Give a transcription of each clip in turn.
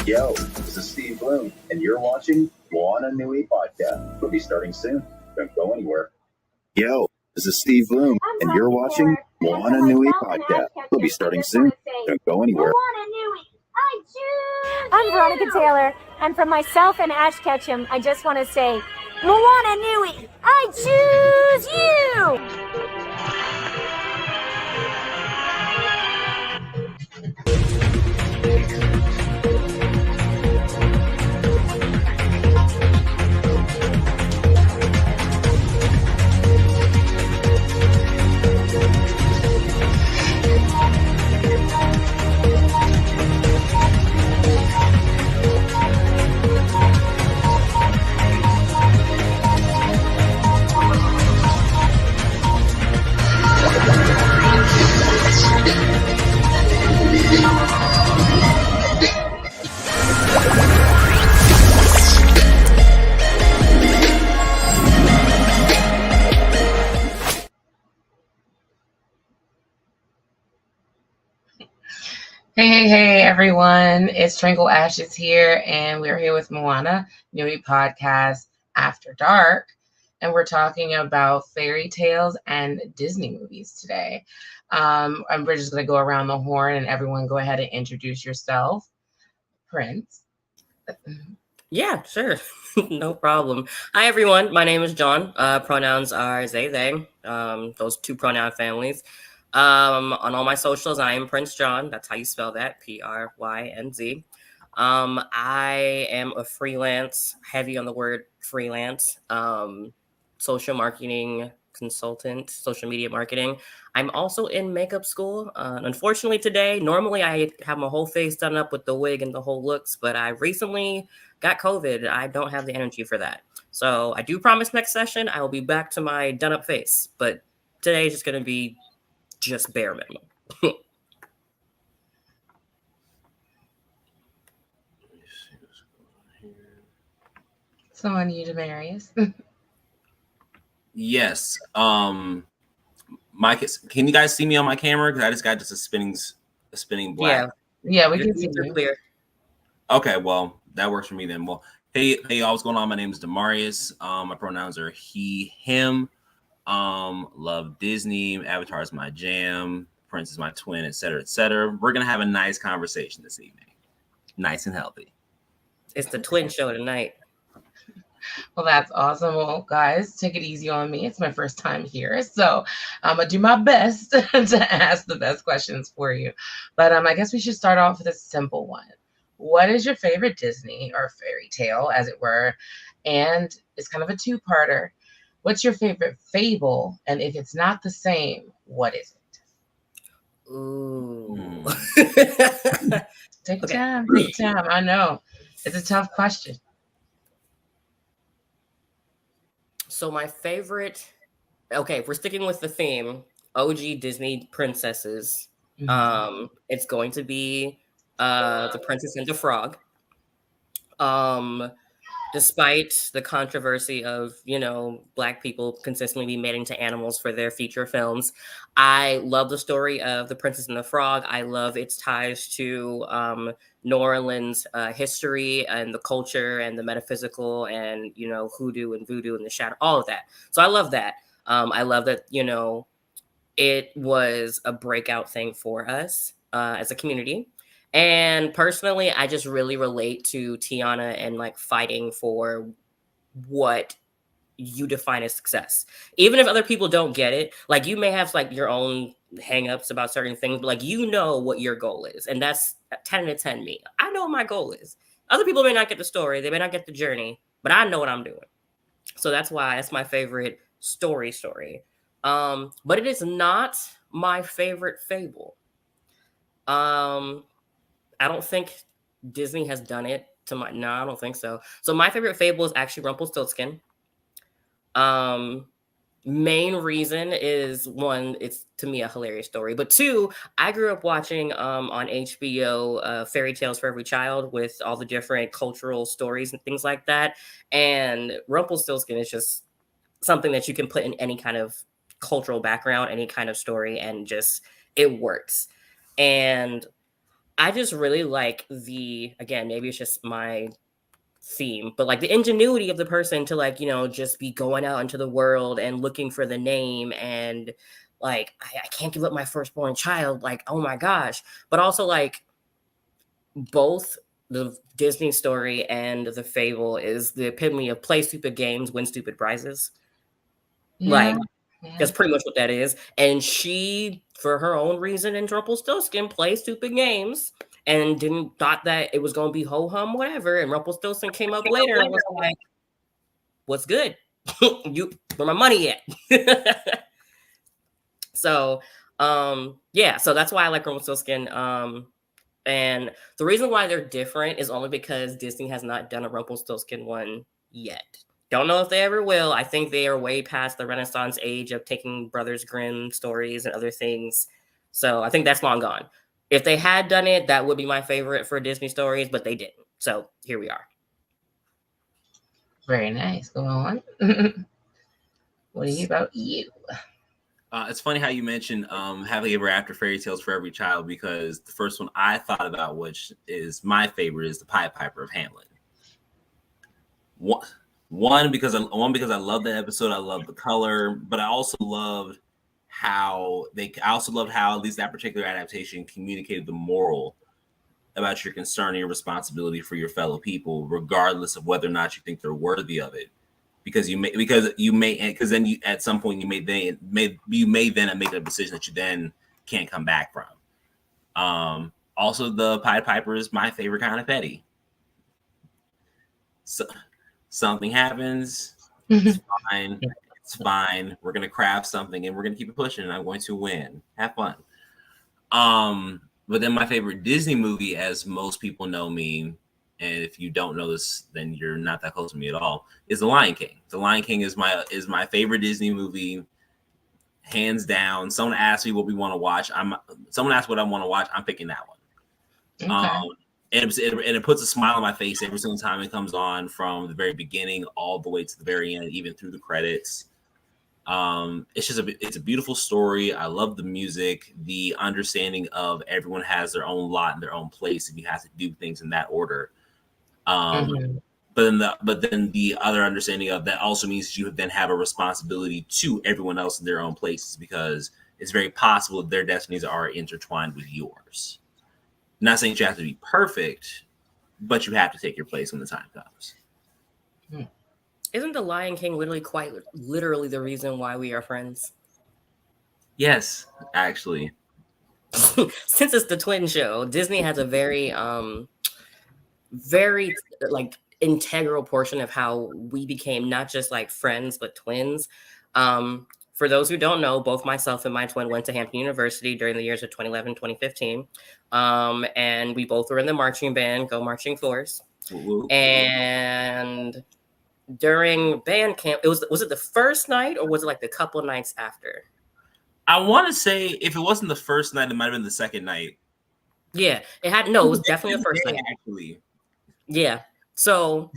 Yo, this is Steve Bloom, and you're watching Moana Nui Podcast. We'll be starting soon. Don't go anywhere. Yo, this is Steve Bloom, and you're watching Moana Nui Podcast. We'll be starting soon. Don't go anywhere. I'm Veronica Taylor, and from myself and Ash Ketchum, I just want to say, Moana Nui, I choose you! Hey, everyone. It's Tranquil Ashes here, and we're here with Moana Nui Podcast After Dark, and we're talking about fairy tales and Disney movies today. And we're just going to go around the horn, and everyone go ahead and introduce yourself. Prince. Yeah, sure. No problem. Hi, everyone. My name is John. Pronouns are they, those two pronoun families. On all my socials, I am Prince John. That's how you spell that, Prynz. I am a freelance, heavy on the word freelance, social marketing consultant, social media marketing. I'm also in makeup school. Unfortunately today, normally I have my whole face done up with the wig and the whole looks, but I recently got COVID. I don't have the energy for that. So I do promise next session I will be back to my done up face, but today is just going to be just bare minimum. So on you, Demarius. Yes. Can you guys see me on my camera? Because I just got a spinning black. Yeah, we can see you. Clear. Okay, well, that works for me then. Well, hey, y'all, what's going on? My name is Demarius. My pronouns are he, him. Love Disney. Avatar is my jam. Prince is my twin, etc., etc. We're gonna have a nice conversation this evening. Nice and healthy. It's the twin show tonight. Well, that's awesome. Well, guys, take it easy on me. It's my first time here, so I'm going to do my best to ask the best questions for you. But I guess we should start off with a simple one. What is your favorite Disney or fairy tale, as it were? And it's kind of a two-parter. What's your favorite fable? And if it's not the same, what is it? Ooh. Take time. I know. It's a tough question. So my favorite, okay, if we're sticking with the theme, OG Disney princesses, it's going to be The Princess and the Frog. Despite the controversy of, Black people consistently be made into animals for their feature films, I love the story of The Princess and the Frog. I love its ties to New Orleans history and the culture and the metaphysical and, hoodoo and voodoo and the shadow, all of that. So I love that. I love that, it was a breakout thing for us as a community. And personally, I just really relate to Tiana and fighting for what, you define as success. Even if other people don't get it, like you may have like your own hangups about certain things, but like you know what your goal is. And that's 10 to 10 me. I know what my goal is. Other people may not get the story, they may not get the journey, but I know what I'm doing. So that's why it's my favorite story. But it is not my favorite fable. I don't think Disney has done it to my. No, I don't think so. So my favorite fable is actually Rumpelstiltskin. Main reason is one, it's to me a hilarious story, but two, I grew up watching on HBO Fairy Tales for Every Child with all the different cultural stories and things like that. And Rumpelstiltskin is just something that you can put in any kind of cultural background, any kind of story, and just it works. And I just really like again, maybe it's just my theme, but like the ingenuity of the person to like, just be going out into the world and looking for the name, and like, I can't give up my firstborn child. Like, oh my gosh. But also like both the Disney story and the fable is the epitome of play stupid games, win stupid prizes. Like, that's pretty much what that is. And she, for her own reason, in Rumpelstiltskin, plays stupid games and didn't thought that it was going to be ho-hum, whatever. And Rumpelstiltskin came up later and was like, what's good? Where my money at? So, yeah, so that's why I like Rumpelstiltskin. And the reason why they're different is only because Disney has not done a Rumpelstiltskin one yet. Don't know if they ever will. I think they are way past the Renaissance age of taking Brothers Grimm stories and other things. So I think that's long gone. If they had done it, that would be my favorite for Disney stories, but they didn't. So here we are. Very nice. Go on. What about you? It's funny how you mentioned Happily Ever After Fairy Tales for Every Child, because the first one I thought about, which is my favorite, is the Pied Piper of Hamlet. One because I love the episode, I love the color, but I also loved how at least that particular adaptation communicated the moral about your concern and your responsibility for your fellow people, regardless of whether or not you think they're worthy of it. Because then you at some point you may then make a decision that you then can't come back from. Also, the Pied Piper is my favorite kind of petty. So something happens, it's fine. It's fine. We're gonna craft something and we're gonna keep it pushing, and I'm going to win. Have fun. But then my favorite Disney movie, as most people know me, and if you don't know this, then you're not that close to me at all, is The Lion King. The Lion King is my favorite Disney movie, hands down. Someone asked me what we want to watch. Someone asked what I want to watch. I'm picking that one. Okay. And it puts a smile on my face every single time it comes on, from the very beginning all the way to the very end, even through the credits. It's a beautiful story. I love the music, the understanding of everyone has their own lot and their own place, and you have to do things in that order. But then the other understanding of that also means you then have a responsibility to everyone else in their own places, because it's very possible that their destinies are intertwined with yours. Not saying you have to be perfect, but you have to take your place when the time comes. Isn't The Lion King quite literally the reason why we are friends? Yes, actually. Since it's the twin show, Disney has a very, very like integral portion of how we became not just like friends, but twins. For those who don't know, both myself and my twin went to Hampton University during the years of 2011, 2015. And we both were in the marching band, Go Marching Force. And during band camp, was it the first night or was it like the couple nights after? I want to say if it wasn't the first night, it might have been the second night. Yeah, it was definitely the first night. Actually. Yeah. So,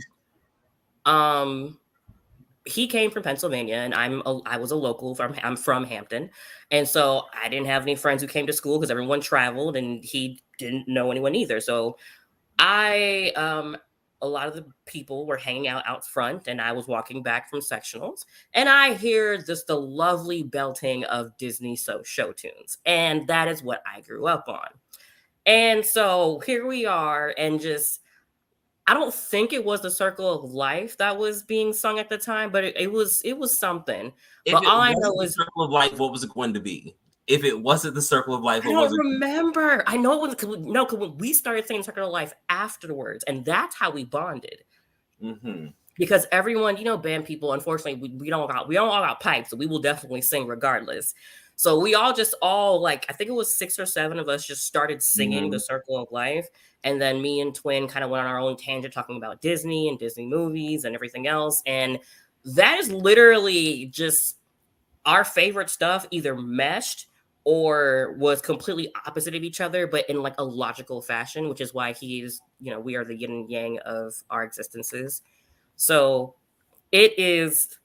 he came from Pennsylvania, and I was a local. I'm from Hampton, and so I didn't have any friends who came to school because everyone traveled, and he didn't know anyone either. So, a lot of the people were hanging out front, and I was walking back from sectionals, and I hear just the lovely belting of Disney show tunes, and that is what I grew up on. And so here we are, and just I don't think it was the Circle of Life that was being sung at the time, but it was something. If But it all I wasn't know the is Circle of Life, what was it going to be? If it wasn't the Circle of Life, I what don't was it? remember. I know it was because we started singing Circle of Life afterwards, and that's how we bonded. Mm-hmm. Because everyone, band people, unfortunately, we don't all got pipes, so we will definitely sing regardless. So we all I think it was 6 or 7 of us just started singing the Circle of Life. And then me and Twin kind of went on our own tangent talking about Disney and Disney movies and everything else. And that is literally just our favorite stuff either meshed or was completely opposite of each other, but in like a logical fashion, which is why he's, we are the yin and yang of our existences. So it is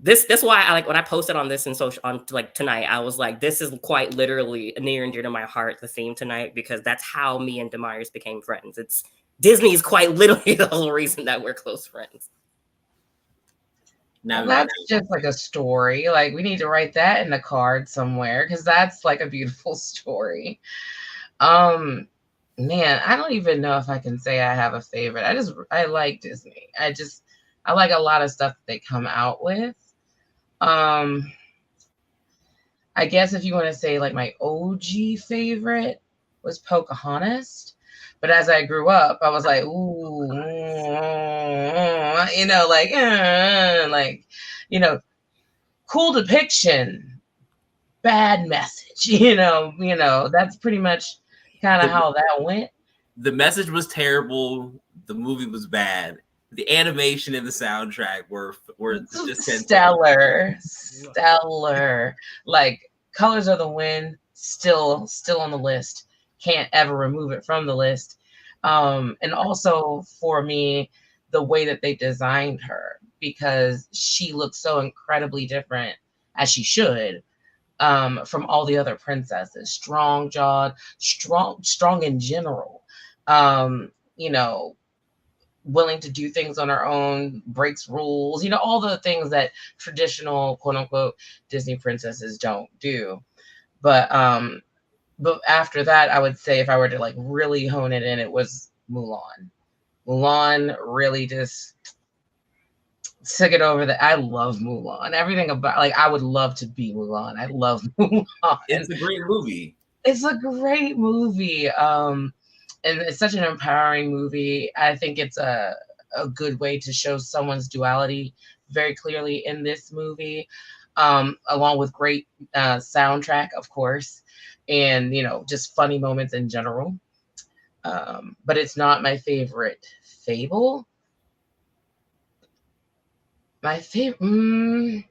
that's why I like when I posted on this in social on like tonight, I was like, this is quite literally near and dear to my heart, the theme tonight, because that's how me and Damaris became friends. It's Disney is quite literally the whole reason that we're close friends. Now that's just like a story. Like we need to write that in a card somewhere because that's like a beautiful story. Man, I don't even know if I can say I have a favorite. I like Disney. I like a lot of stuff that they come out with. I guess if you want to say like my OG favorite was Pocahontas. But as I grew up, I was like, ooh, cool depiction, bad message, that's pretty much kind of how that went. The message was terrible. The movie was bad. The animation and the soundtrack were just stellar. Like Colors of the Wind, still on the list. Can't ever remove it from the list. And also for me, the way that they designed her, because she looks so incredibly different, as she should, from all the other princesses. Strong-jawed, strong in general. Willing to do things on her own, breaks rules, all the things that traditional quote unquote Disney princesses don't do. But after that, I would say if I were to like really hone it in, it was Mulan. Mulan really just took it over. I love Mulan. Everything about, like, I would love to be Mulan. I love Mulan. It's a great movie. It's a great movie. And it's such an empowering movie. I think it's a good way to show someone's duality very clearly in this movie, along with great soundtrack, of course, and, just funny moments in general. But it's not my favorite fable. My favorite...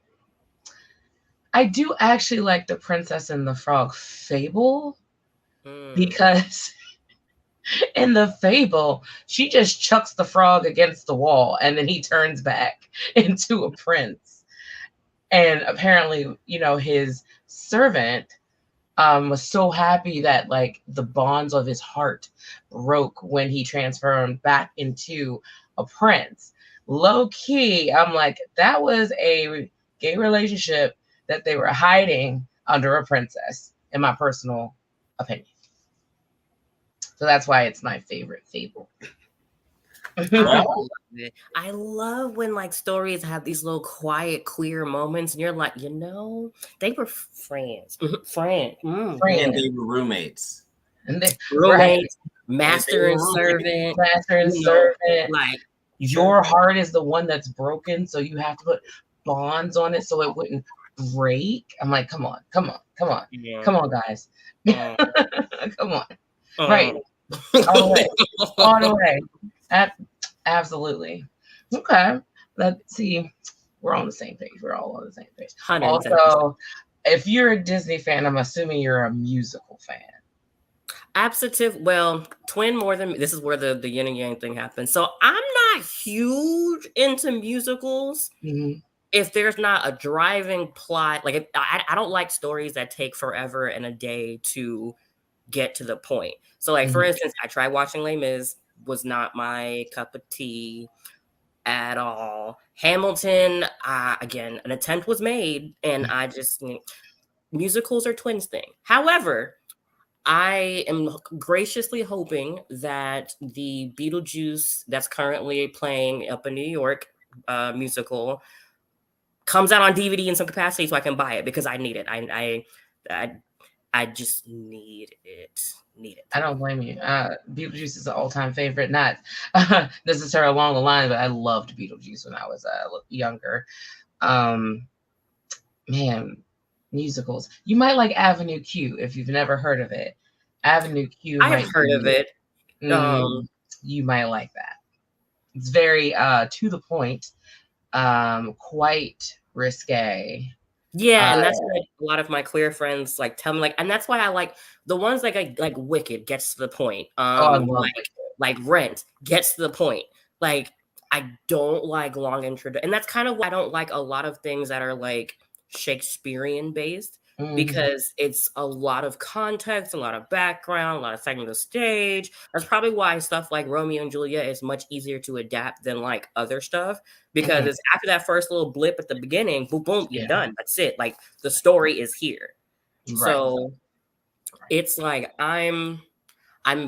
I do actually like The Princess and the Frog fable, because... in the fable, she just chucks the frog against the wall and then he turns back into a prince. And apparently, his servant was so happy that like the bonds of his heart broke when he transformed back into a prince. Low key, I'm like, that was a gay relationship that they were hiding under a princess, in my personal opinion. So that's why it's my favorite fable. I love when like stories have these little quiet, clear moments, and you're like, they were friends. Friends. And they were roommates. And they roommates, master and servant. Master and servant. Like your heart is the one that's broken, so you have to put bonds on it so it wouldn't break. I'm like, come on. Yeah. Come on, guys. Come on. Right. All the way. Absolutely. Okay. Let's see. We're on the same page. We're all on the same page. 100%. Also, if you're a Disney fan, I'm assuming you're a musical fan. Absolute. Well, Twin more than me. This is where the yin and yang thing happens. So I'm not huge into musicals. Mm-hmm. If there's not a driving plot, like I don't like stories that take forever and a day to get to the point. So like, for instance, I tried watching Les Mis, was not my cup of tea at all. Hamilton, again, an attempt was made, and I just, musicals are Twins thing. However, I am graciously hoping that the Beetlejuice that's currently playing up in New York musical comes out on DVD in some capacity so I can buy it because I need it. I just need it. I don't blame you. Beetlejuice is an all-time favorite. Not necessarily along the line, but I loved Beetlejuice when I was younger. Man, musicals. You might like Avenue Q if you've never heard of it. Avenue Q. I have heard of it. You might like that. It's very to the point, quite risque. Yeah, and that's what a lot of my queer friends like tell me, like, and that's why I like the ones like Wicked gets to the point. Like Rent gets to the point. Like I don't like long intro, and that's kind of why I don't like a lot of things that are like Shakespearean based. Because it's a lot of context, a lot of background, a lot of setting the stage. That's probably why stuff like Romeo and Juliet is much easier to adapt than like other stuff. Because it's after that first little blip at the beginning, boom, boom, you're done. That's it. Like the story is here. Right. So it's like I'm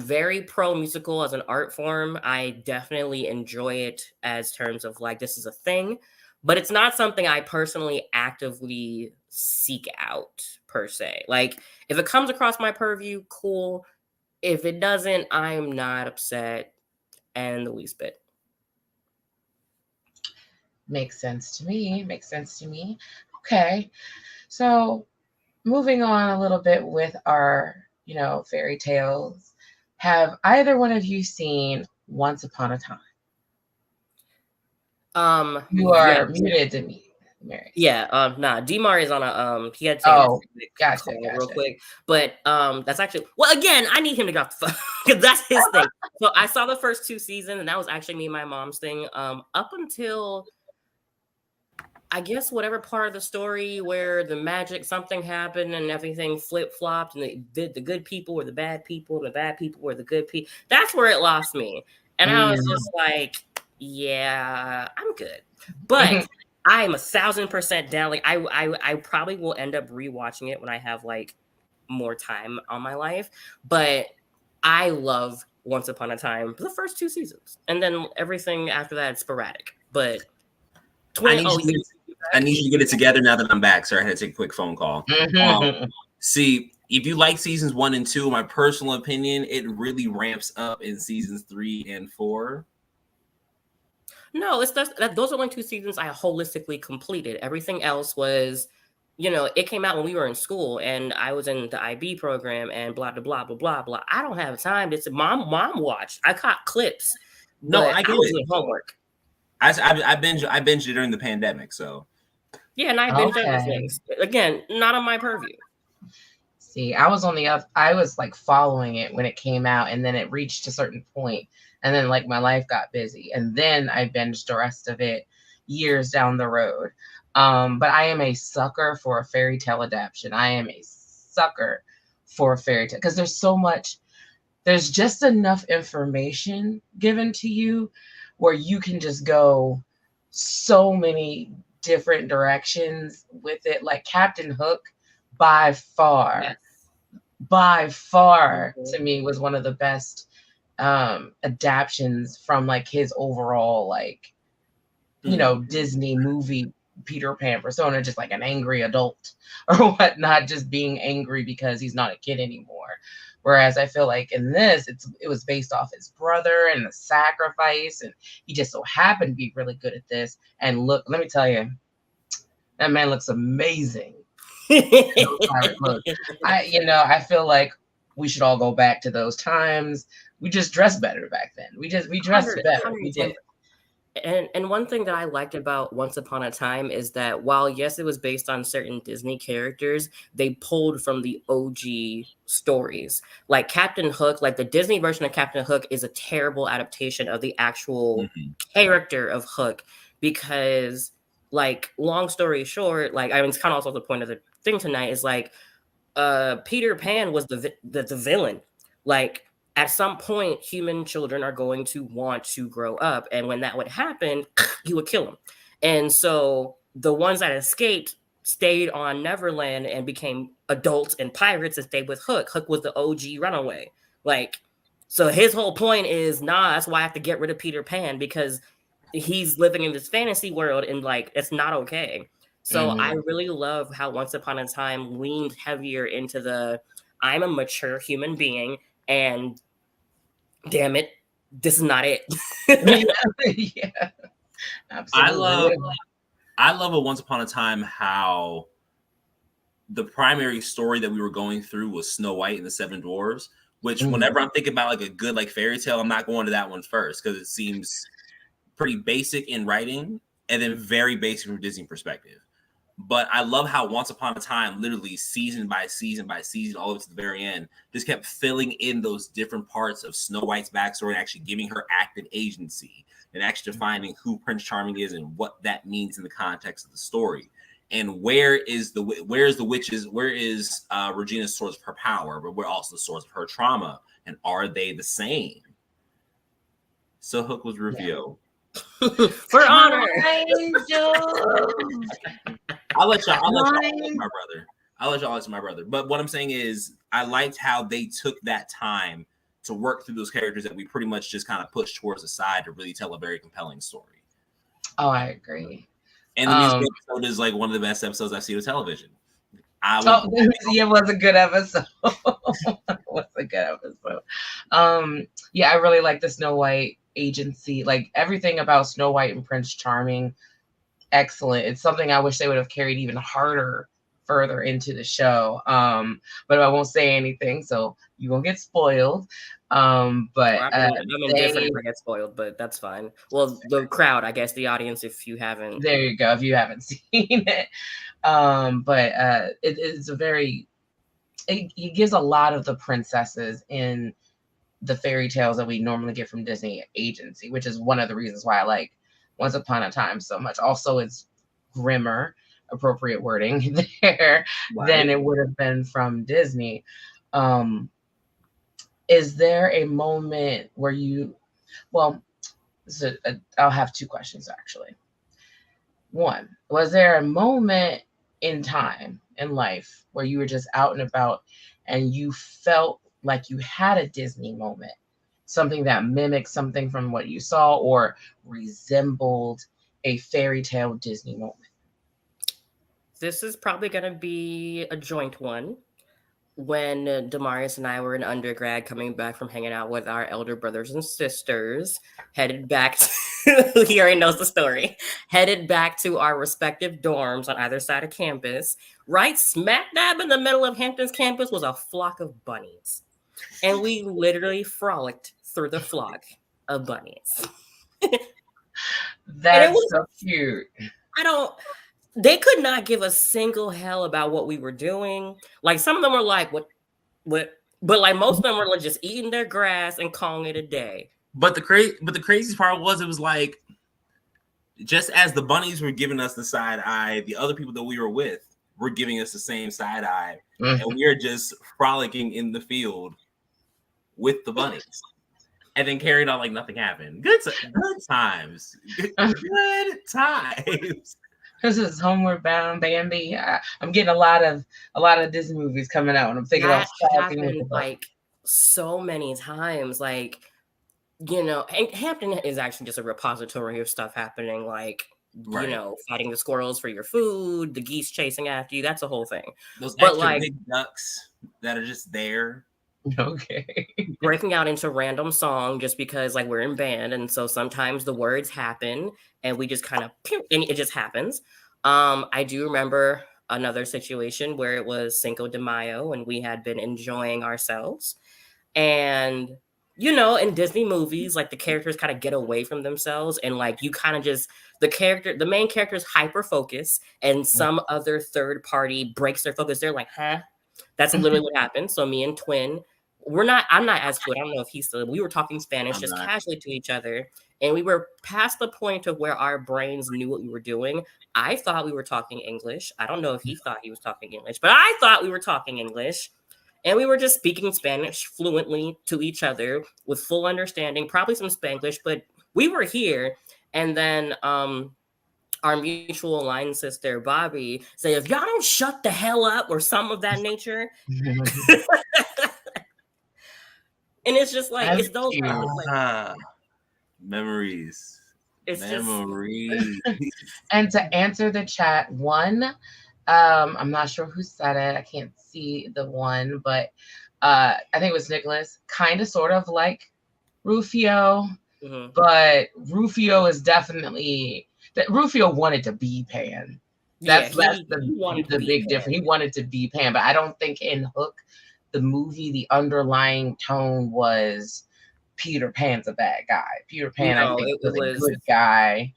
very pro musical as an art form. I definitely enjoy it as terms of like this is a thing. But it's not something I personally actively seek out per se. Like if it comes across my purview, cool. If it doesn't, I'm not upset and the least bit. Makes sense to me. Okay. So moving on a little bit with our, fairy tales. Have either one of you seen Once Upon a Time? You are muted to me, Mary. Yeah, Demar is on a he had to gotcha. Real quick. But that's actually again, I need him to get off the phone because that's his thing. So I saw the first 2 seasons, and that was actually me and my mom's thing. Up until I guess whatever part of the story where the magic something happened and everything flip-flopped and the good people were the bad people, and the bad people were the good people. That's where it lost me. And I was just like, yeah, I'm good. But I'm 1,000% down. Like I probably will end up rewatching it when I have like more time on my life. But I love Once Upon a Time the first 2 seasons. And then everything after that is sporadic. But I need you to get it together now that I'm back. Sorry, I had to take a quick phone call. See, if you like seasons 1 and 2, my personal opinion, it really ramps up in seasons 3 and 4. No, those are only 2 seasons I holistically completed. Everything else was, it came out when we were in school and I was in the IB program and blah, blah, blah, blah, blah, blah. I don't have time to mom watched. I caught clips. No, I get was doing homework. I binged it during the pandemic, so. Yeah, and I binged other things. Again, not on my purview. See, I was on the other. I was like following it when it came out, and then it reached a certain point, and then like my life got busy, and then I binged the rest of it years down the road. But I am a sucker for a fairy tale adaptation. I am a sucker for a fairy tale because there's so much. There's just enough information given to you where you can just go so many different directions with it. Like Captain Hook, by far to me was one of the best adaptions from like his overall like Disney movie Peter Pan persona, just like an angry adult or whatnot, just being angry because he's not a kid anymore. Whereas I feel like in this, it was based off his brother and the sacrifice, and he just so happened to be really good at this. And look, let me tell you, that man looks amazing. I feel like we should all go back to those times. We just dressed better back then. We dressed better. We did. And one thing that I liked about Once Upon a Time is that while, yes, it was based on certain Disney characters, they pulled from the OG stories. Like Captain Hook, like the Disney version of Captain Hook is a terrible adaptation of the actual character of Hook because, like, long story short, like, I mean, it's kind of also the point of the thing tonight is, like, Peter Pan was the villain. Like, at some point, human children are going to want to grow up. And when that would happen, he would kill them. And so the ones that escaped stayed on Neverland and became adults and pirates and stayed with Hook. Hook was the OG runaway. Like, so his whole point is, that's why I have to get rid of Peter Pan, because he's living in this fantasy world and like it's not okay. So I really love how Once Upon a Time leaned heavier into the I'm a mature human being and damn it, this is not it. Yeah, absolutely. I love a Once Upon a Time how the primary story that we were going through was Snow White and the Seven Dwarfs, which whenever I'm thinking about like a good like fairy tale, I'm not going to that one first because it seems pretty basic in writing and then very basic from Disney perspective. But I love how Once Upon a Time, literally season by season by season, all the way to the very end, just kept filling in those different parts of Snow White's backstory and actually giving her active agency and actually defining who Prince Charming is and what that means in the context of the story. And where is Regina's source of her power, but where also the source of her trauma, and are they the same? So Hook was revealed. For honor. I'll let y'all answer my brother. But what I'm saying is I liked how they took that time to work through those characters that we pretty much just kind of pushed towards the side to really tell a very compelling story. Oh, I agree. And the music episode is like one of the best episodes I've seen on television. It was a good episode. Yeah, I really like the Snow White agency. Like everything about Snow White and Prince Charming, excellent. It's something I wish they would have carried even harder further into the show. But I won't say anything, so you won't get spoiled. I'm indifferent if I get spoiled, but that's fine. Well, the crowd, I guess, the audience, if you haven't. There you go, if you haven't seen it. It is it gives a lot of the princesses in the fairy tales that we normally get from Disney agency, which is one of the reasons why I like Once Upon a Time so much. Also, it's grimmer, appropriate wording there, than it would have been from Disney. Is there a moment where I'll have two questions actually. One, was there a moment in time in life where you were just out and about and you felt like you had a Disney moment, something that mimicked something from what you saw or resembled a fairy tale Disney moment? This is probably going to be a joint one. When Demarius and I were in undergrad, coming back from hanging out with our elder brothers and sisters, headed back to, he already knows the story, headed back to our respective dorms on either side of campus. Right smack dab in the middle of Hampton's campus was a flock of bunnies. And we literally frolicked through the flock of bunnies. That's so cute. They could not give a single hell about what we were doing. Like some of them were like, what? But like most of them were just eating their grass and calling it a day. But the craziest part was it was like, just as the bunnies were giving us the side eye, the other people that we were with were giving us the same side eye, and we are just frolicking in the field with the bunnies, and then carried on like nothing happened. Good times. Good times. This is Homeward Bound, Bambi. I'm getting a lot of Disney movies coming out, and I'm thinking about happened like so many times. Like, you know, and Hampton is actually just a repository of stuff happening. Like, you know, fighting the squirrels for your food, the geese chasing after you. That's a whole thing. Those extra big ducks that are just there. Okay. Breaking out into random song just because like we're in band, and so sometimes the words happen and we just kind of and it just happens. I do remember another situation where it was Cinco de Mayo and we had been enjoying ourselves, and you know, in Disney movies, like the characters kind of get away from themselves and like you kind of just the main character's hyper focus and some other third party breaks their focus. They're like, huh? That's literally what happened. So me and Twin, I'm not as fluent. I don't know if he's still, we were talking Spanish casually to each other. And we were past the point of where our brains knew what we were doing. I thought we were talking English. I don't know if he thought he was talking English, but I thought we were talking English. And we were just speaking Spanish fluently to each other with full understanding, probably some Spanglish, but we were here. And then our mutual line sister Bobby say, if y'all don't shut the hell up or something of that nature. And it's just like, it's those memories. It's memories. And to answer the chat one, I'm not sure who said it. I can't see the one, but I think it was Nicholas. Kind of, sort of like Rufio, but Rufio is definitely that Rufio wanted to be Pan. That's the big difference. He wanted to be Pan, but I don't think in Hook, the movie, the underlying tone was Peter Pan's a bad guy. Peter Pan, I think, was a good guy.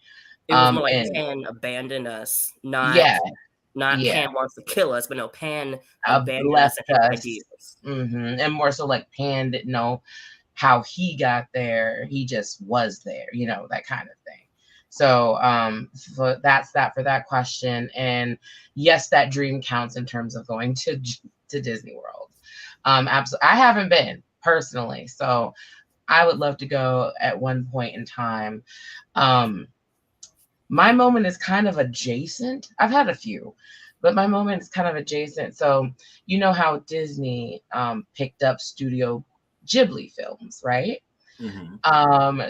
It was more like Pan abandoned us, not Pan wants to kill us, but no, Pan abandoned us and ideas. And more so like Pan didn't know how he got there. He just was there, you know, that kind of thing. So that's that for that question. And yes, that dream counts in terms of going to Disney World. Absolutely. I haven't been personally, so I would love to go at one point in time. My moment is kind of adjacent. I've had a few, but my moment is kind of adjacent. So you know how Disney picked up Studio Ghibli films, right?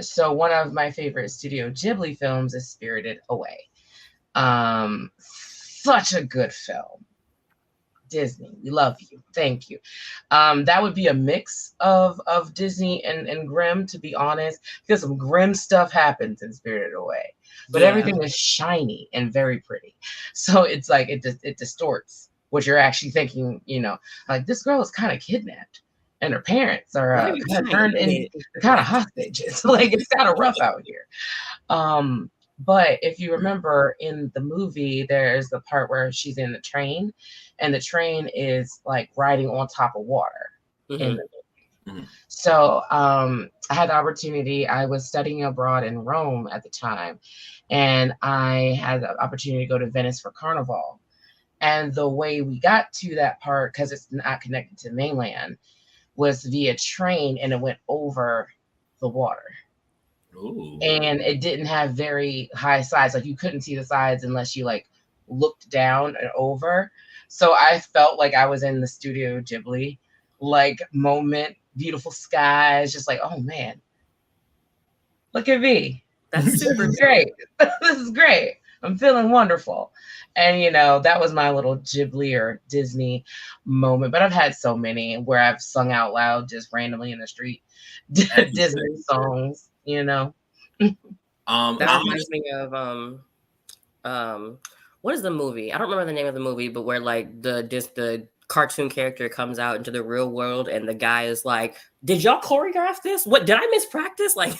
So one of my favorite Studio Ghibli films is Spirited Away. Such a good film. Disney, we love you. Thank you. That would be a mix of Disney and Grimm, to be honest, because some Grimm stuff happens in Spirited Away, but everything is shiny and very pretty. So it's like it distorts what you're actually thinking. You know, like this girl is kind of kidnapped, and her parents are kind of turned into kind of hostages. Like it's kind of rough out here. But if you remember in the movie, there's the part where she's in the train, and the train is like riding on top of water in the movie. So I had the opportunity. I was studying abroad in Rome at the time, and I had the opportunity to go to Venice for Carnival. And the way we got to that part, because it's not connected to the mainland, was via train, and it went over the water. Ooh. And it didn't have very high sides. Like you couldn't see the sides unless you like looked down and over. So I felt like I was in the Studio Ghibli like moment, beautiful skies, just like, oh man, look at me. That's super great. This is great. I'm feeling wonderful. And, you know, that was my little Ghibli or Disney moment. But I've had so many where I've sung out loud just randomly in the street Disney songs, you know. That reminds me of what is the movie? I don't remember the name of the movie, but where like the cartoon character comes out into the real world and the guy is like, did y'all choreograph this? What, did I miss practice? Like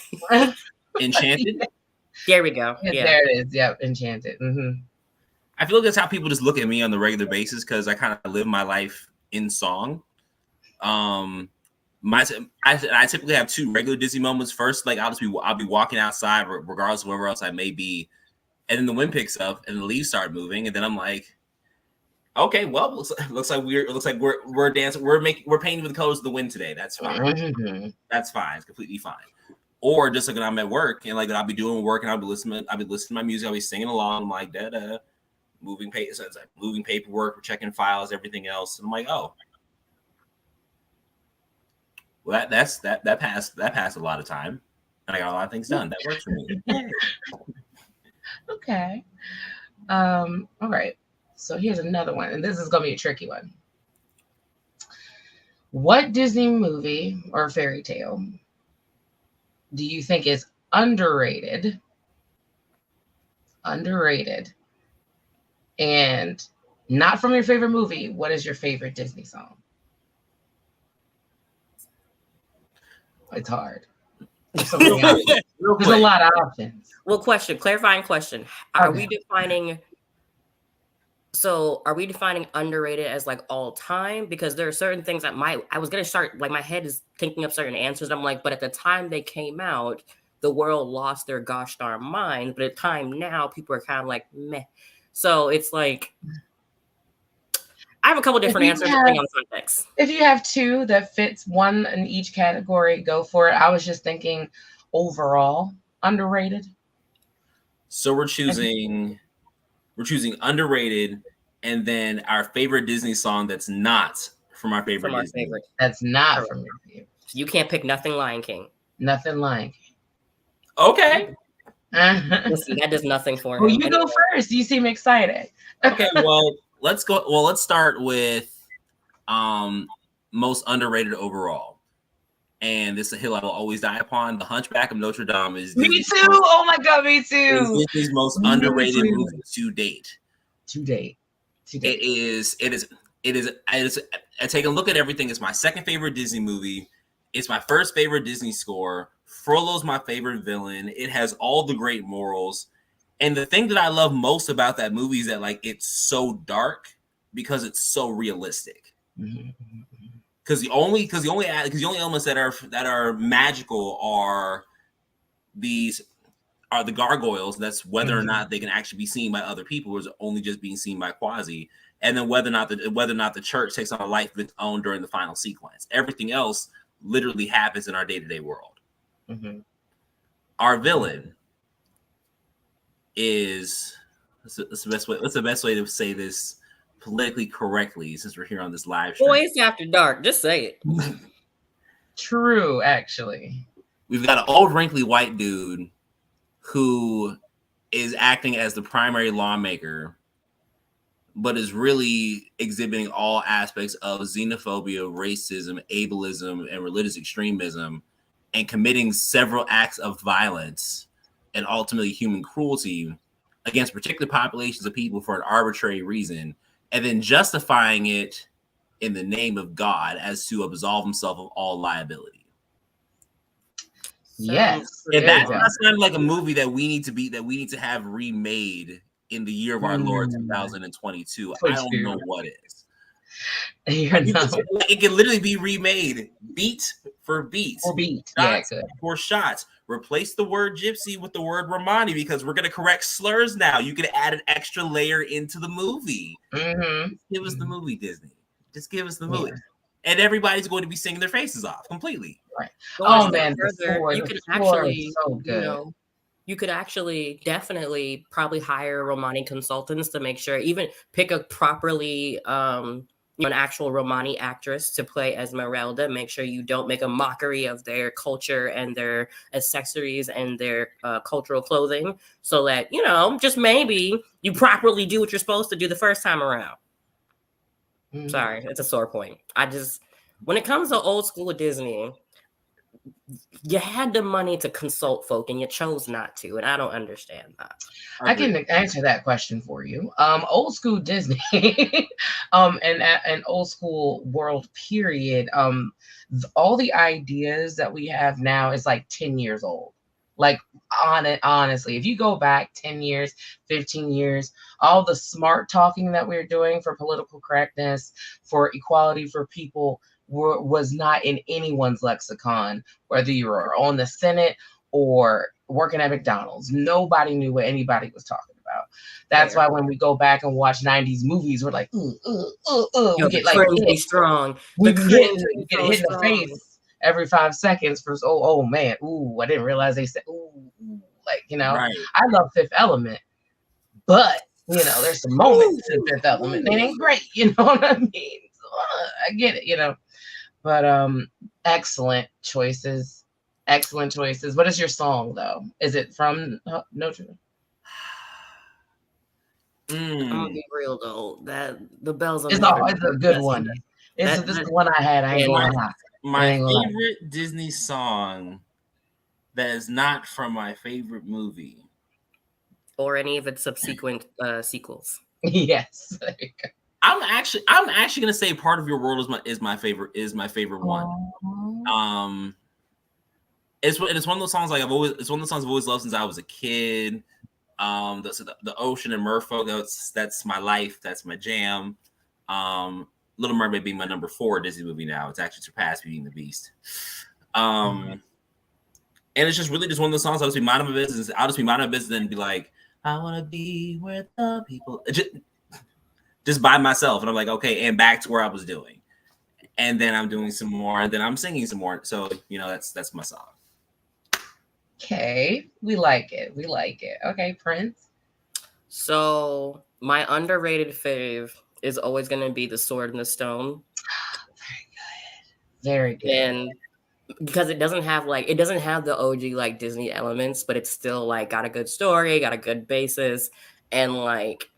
Enchanted? There we go. Yeah. There it is. Yep, Enchanted. I feel like that's how people just look at me on the regular basis because I kind of live my life in song. I typically have two regular Disney moments. First, like I'll be walking outside regardless of wherever else I may be, and then the wind picks up and the leaves start moving, and then I'm like, okay, well, looks like we're dancing, we're painting with the colors of the wind today. That's fine. That's fine. It's completely fine. Or just like when I'm at work and like I'll be doing work and I'll be listening to my music, I'll be singing along. I'm like moving paper, so it's like moving paperwork, checking files, everything else. And I'm like, oh, well, that passed a lot of time, and I got a lot of things done. That works for me. Okay. All right. So here's another one, and this is gonna be a tricky one. What Disney movie or fairy tale do you think is underrated, and not from your favorite movie? What is your favorite Disney song? It's hard. There's a lot of options. Well, clarifying question. Are we defining underrated as like all time? Because there are certain things that I was going to start, like my head is thinking of certain answers. I'm like, but at the time they came out, the world lost their gosh darn mind. But at the time now, people are kind of like, meh. So it's like, I have a couple different answers depending on the context. If you have two that fits one in each category, go for it. I was just thinking overall underrated. So we're choosing we're choosing underrated, and then our favorite Disney song that's not from our favorite Disney. That's not from your favorite. So you can't pick nothing Lion King. Nothing Lion King. Okay. Listen, that does nothing for him. Well, you go first. You seem excited. Okay, well, let's go. Well, let's start with most underrated overall. And this is a hill I will always die upon. The Hunchback of Notre Dame is me too. Oh my God, me too. Disney's most underrated movie to date. It is. I take a look at everything. It's my second favorite Disney movie. It's my first favorite Disney score. Frollo's my favorite villain. It has all the great morals. And the thing that I love most about that movie is that like it's so dark because it's so realistic. Because the only elements that are magical are the gargoyles. That's whether or not they can actually be seen by other people, or is only just being seen by Quasi. And then whether or not the church takes on a life of its own during the final sequence. Everything else literally happens in our day-to-day world. Our villain is what's the best way to say this politically correctly, since we're here on this live stream? Boys After Dark, just say it. True, actually. We've got an old wrinkly white dude who is acting as the primary lawmaker, but is really exhibiting all aspects of xenophobia, racism, ableism, and religious extremism, and committing several acts of violence and ultimately human cruelty against particular populations of people for an arbitrary reason, and then justifying it in the name of God as to absolve himself of all liability. Yes. And that's not like a movie that we need to have remade in the year of our Lord 2022. I don't know what is. It can literally be remade beat for beat. Shots for shots. Replace the word gypsy with the word Romani, because we're going to correct slurs now. You can add an extra layer into the movie. Give us the movie, Disney. Just give us the movie. And everybody's going to be singing their faces off completely. Right. Oh, man. You could actually, you could actually definitely probably hire Romani consultants to make sure, even pick a properly, an actual Romani actress to play Esmeralda. Make sure you don't make a mockery of their culture and their accessories and their cultural clothing, so that, just maybe you properly do what you're supposed to do the first time around. Sorry, it's a sore point. When it comes to old school Disney, you had the money to consult folk and you chose not to, and I don't understand that. I can answer that question for you. Old school Disney, and old school world period. All the ideas that we have now is like 10 years old. Like, honestly, if you go back 10 years, 15 years, all the smart talking that we're doing for political correctness, for equality for people, was not in anyone's lexicon, whether you were on the Senate or working at McDonald's. Nobody knew what anybody was talking about. That's why when we go back and watch 90s movies, we're like, we get like cringe strong. We get hit in the face every 5 seconds for oh man, I didn't realize they said like, right. I love Fifth Element, but there's some moments in Fifth Element. They ain't great, you know what I mean? So, I get it, but excellent choices. What is your song though? Is it from Notre Dame? I'm gonna be real though. That the bells are. It's a good one. This is the one I had. I ain't gonna lie. My favorite Disney song that is not from my favorite movie, or any of its subsequent sequels. Yes. There you go. I'm actually gonna say "Part of Your World" is my favorite one. It's one of those songs I've always loved since I was a kid. The ocean and Merfolk, that's my life, that's my jam. Little Mermaid being my number 4 Disney movie now. It's actually surpassed Beauty and the Beast. And it's just really just one of those songs I'll just be minding my business. And be like, I want to be where the people just by myself. And I'm like, okay, and back to where I was doing. And then I'm doing some more, and then I'm singing some more. So, that's my song. Okay, we like it. Okay, Prince. So my underrated fave is always going to be The Sword and the Stone. Very good. And because it doesn't have the OG like Disney elements, but it's still like got a good story, got a good basis, and like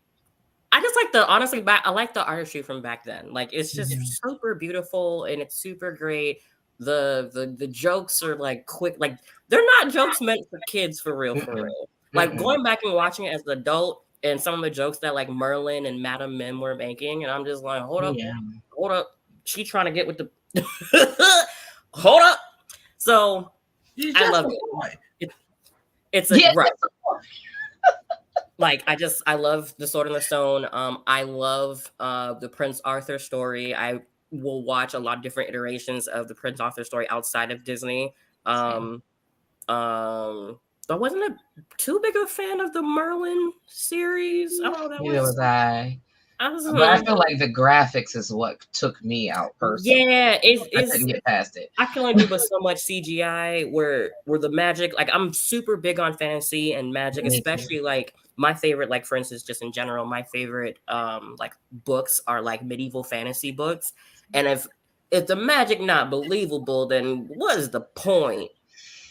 I just like I like the artistry from back then. Like it's just super beautiful and it's super great. The jokes are like quick, like they're not jokes meant for kids for real. Like going back and watching it as an adult and some of the jokes that like Merlin and Madame Mim were making, and I'm just like, hold up, she trying to get with the hold up. So I love it. It's a right. Like I love The Sword and the Stone. I love the Prince Arthur story. I will watch a lot of different iterations of the Prince Arthur story outside of Disney. I wasn't too big a fan of the Merlin series. Neither was I. But I feel like the graphics is what took me out personally. Yeah, I couldn't get past it. I can only do but so much CGI where the magic, like I'm super big on fantasy and magic, especially like my favorite, like for instance, just in general, my favorite like books are like medieval fantasy books. And if the magic not believable, then what is the point?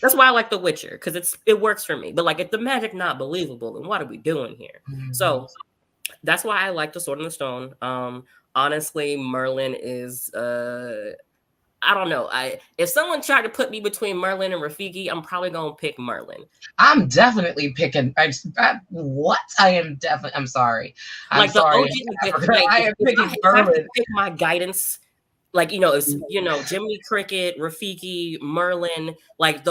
That's why I like The Witcher, because it works for me. But like if the magic not believable, then what are we doing here? So that's why I like The Sword and the Stone. Honestly, Merlin is I don't know. If someone tried to put me between Merlin and Rafiki, I'm probably gonna pick Merlin. I'm definitely picking. I'm sorry. I'm sorry. I am picking Merlin. I have to pick my guidance. Like it's Jiminy Cricket, Rafiki, Merlin. Like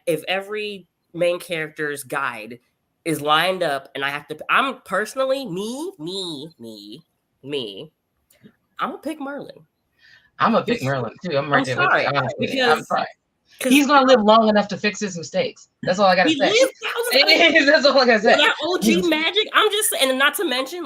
if every main character's guide is lined up, and I have to. I'm personally me. I'm gonna pick Merlin. I'm gonna pick Merlin too. I'm right there with you. Honestly, I'm sorry. He's gonna live long enough to fix his mistakes. That's all I gotta say. That's all I gotta say. That OG magic. I'm just saying, and not to mention,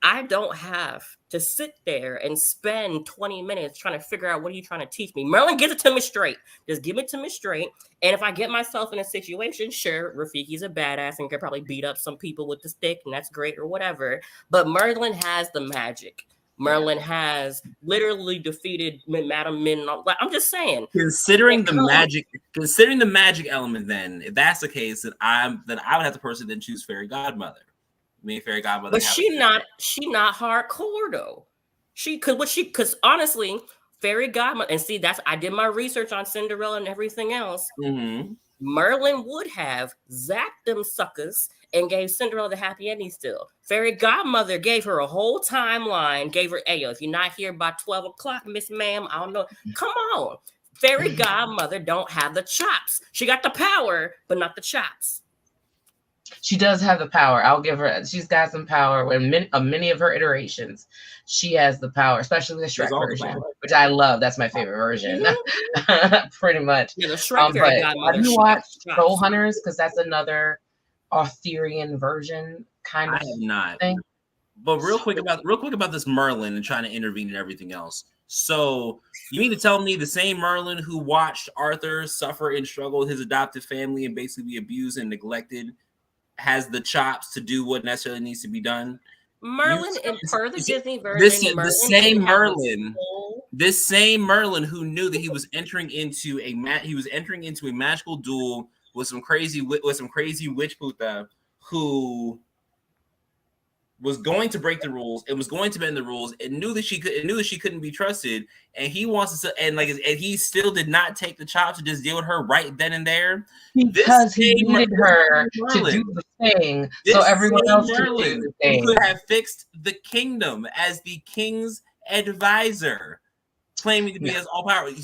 I don't have to sit there and spend 20 minutes trying to figure out what are you trying to teach me. Merlin gives it to me straight. Just give it to me straight. And if I get myself in a situation, sure, Rafiki's a badass and can probably beat up some people with the stick, and that's great or whatever. But Merlin has the magic. Merlin has literally defeated Madame Min. I'm just saying. Considering the magic element, then if that's the case, then I would have to personally then choose Fairy Godmother. Fairy Godmother. But she not hardcore though. Because honestly, Fairy Godmother, and see, I did my research on Cinderella and everything else. Mm-hmm. Merlin would have zapped them suckers and gave Cinderella the happy ending still. Fairy Godmother gave her a whole timeline, gave her, hey, if you're not here by 12 o'clock, Miss Ma'am, I don't know. Come on. Fairy Godmother don't have the chops. She got the power, but not the chops. She does have the power. I'll give her. She's got some power. In many of her iterations, she has the power, especially the Shrek version, which I love. That's my favorite version, pretty much. Yeah, the Shrek but have you watched Soul Hunters? Because that's another Arthurian version kind of. I have not. Thing. But real quick about this Merlin and trying to intervene and everything else. So you mean to tell me the same Merlin who watched Arthur suffer and struggle with his adopted family and basically be abused and neglected has the chops to do what necessarily needs to be done? Merlin, and per the Disney version, this same Merlin who knew that he was entering into a magical duel with some crazy witch puta who was going to break the rules and was going to bend the rules and knew that she couldn't be trusted, and he wants to and he still did not take the chops to just deal with her right then and there because he needed her to do the thing so everyone else could do the thing. He could have fixed the kingdom as the king's advisor, claiming to be as all powerful.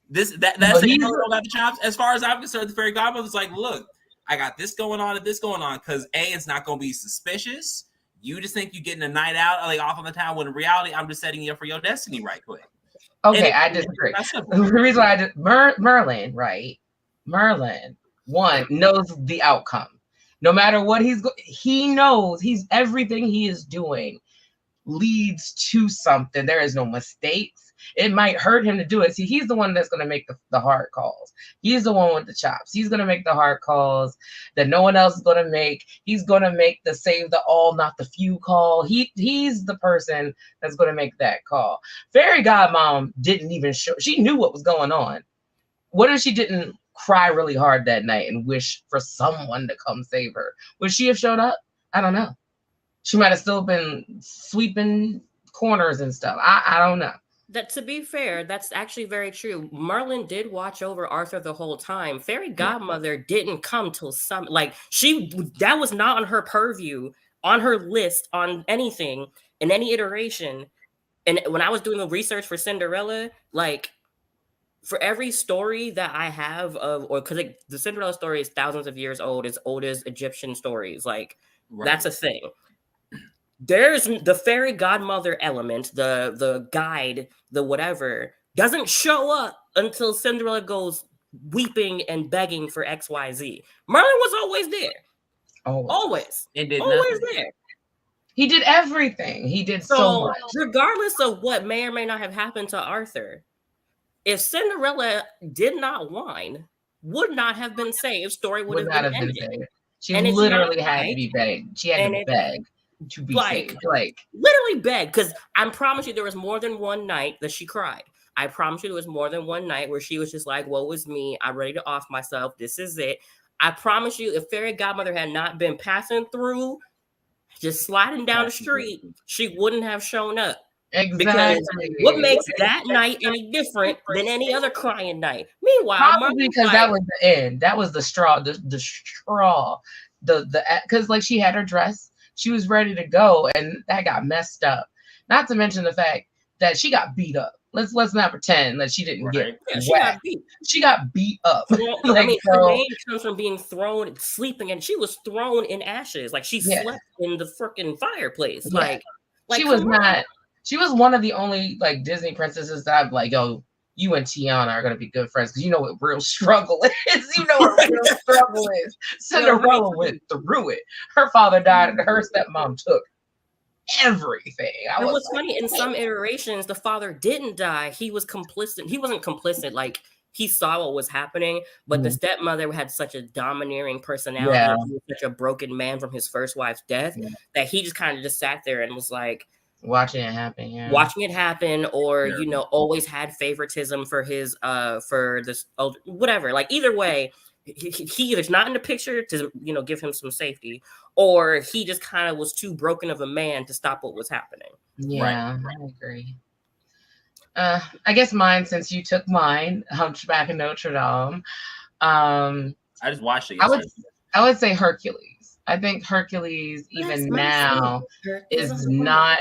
That's the Merlin got the chops. As far as I'm concerned, the Fairy Godmother was like, look, I got this going on and this going on because it's not going to be suspicious. You just think you're getting a night out, like off on the town, when in reality, I'm just setting you up for your destiny right quick. Okay, I disagree. The reason why I did Merlin, right? Merlin, one, knows the outcome. No matter what he knows everything he is doing leads to something. There is no mistakes. It might hurt him to do it. See, he's the one that's going to make the hard calls. He's the one with the chops. He's going to make the hard calls that no one else is going to make. He's going to make the save the all, not the few call. He's the person that's going to make that call. Fairy Godmom didn't even show. She knew what was going on. What if she didn't cry really hard that night and wish for someone to come save her? Would she have showed up? I don't know. She might have still been sweeping corners and stuff. I don't know. That, to be fair, that's actually very true. Merlin did watch over Arthur the whole time. Fairy Godmother didn't come till some, like, that was not on her purview, on her list, on anything, in any iteration. And when I was doing the research for Cinderella, like, for every story that I have of, or because the Cinderella story is thousands of years old, as old as Egyptian stories, like, that's a thing. There's the fairy godmother element, the guide, the whatever, doesn't show up until Cinderella goes weeping and begging for XYZ. Merlin was always there. Always. It did always nothing. there. He did everything. He did so much. Regardless of what may or may not have happened to Arthur, if Cinderella did not whine, would not have been saved, story would have been ended. She literally had to be begged. She had to beg to be saved. Like, literally beg, because I promise you there was more than one night that she cried. I promise you there was more than one night where she was just like, woe is me, I'm ready to off myself, this is it. I promise you, if Fairy Godmother had not been passing through, just sliding down the street, she wouldn't have shown up. Exactly. Because what makes that night any different than any other crying night? Meanwhile, probably because that was the end. That was the straw. The straw. Because like she had her dress, she was ready to go, and that got messed up. Not to mention the fact that she got beat up. Let's not pretend that she didn't get whacked. She got beat up. Well, I mean, her name comes from being thrown, sleeping, and she was thrown in ashes. Like she slept in the freaking fireplace. Yeah. Like she was not. She was one of the only like Disney princesses that I'm like, yo, you and Tiana are gonna be good friends because you know what real struggle is. You know what real struggle is. Cinderella went through it. Her father died, and her stepmom took everything. And what's funny, in some iterations, the father didn't die. He was complicit. He wasn't complicit. Like he saw what was happening, but the stepmother had such a domineering personality. Yeah. He was such a broken man from his first wife's death that he just kind of just sat there and was like. Watching it happen, or always had favoritism for his for this whatever. Like either way, he either's not in the picture to give him some safety, or he just kind of was too broken of a man to stop what was happening. Yeah, right. I agree. I guess mine, since you took mine, Hunchback of Notre Dame. I just watched it. I would say Hercules. I think Hercules, even now, is not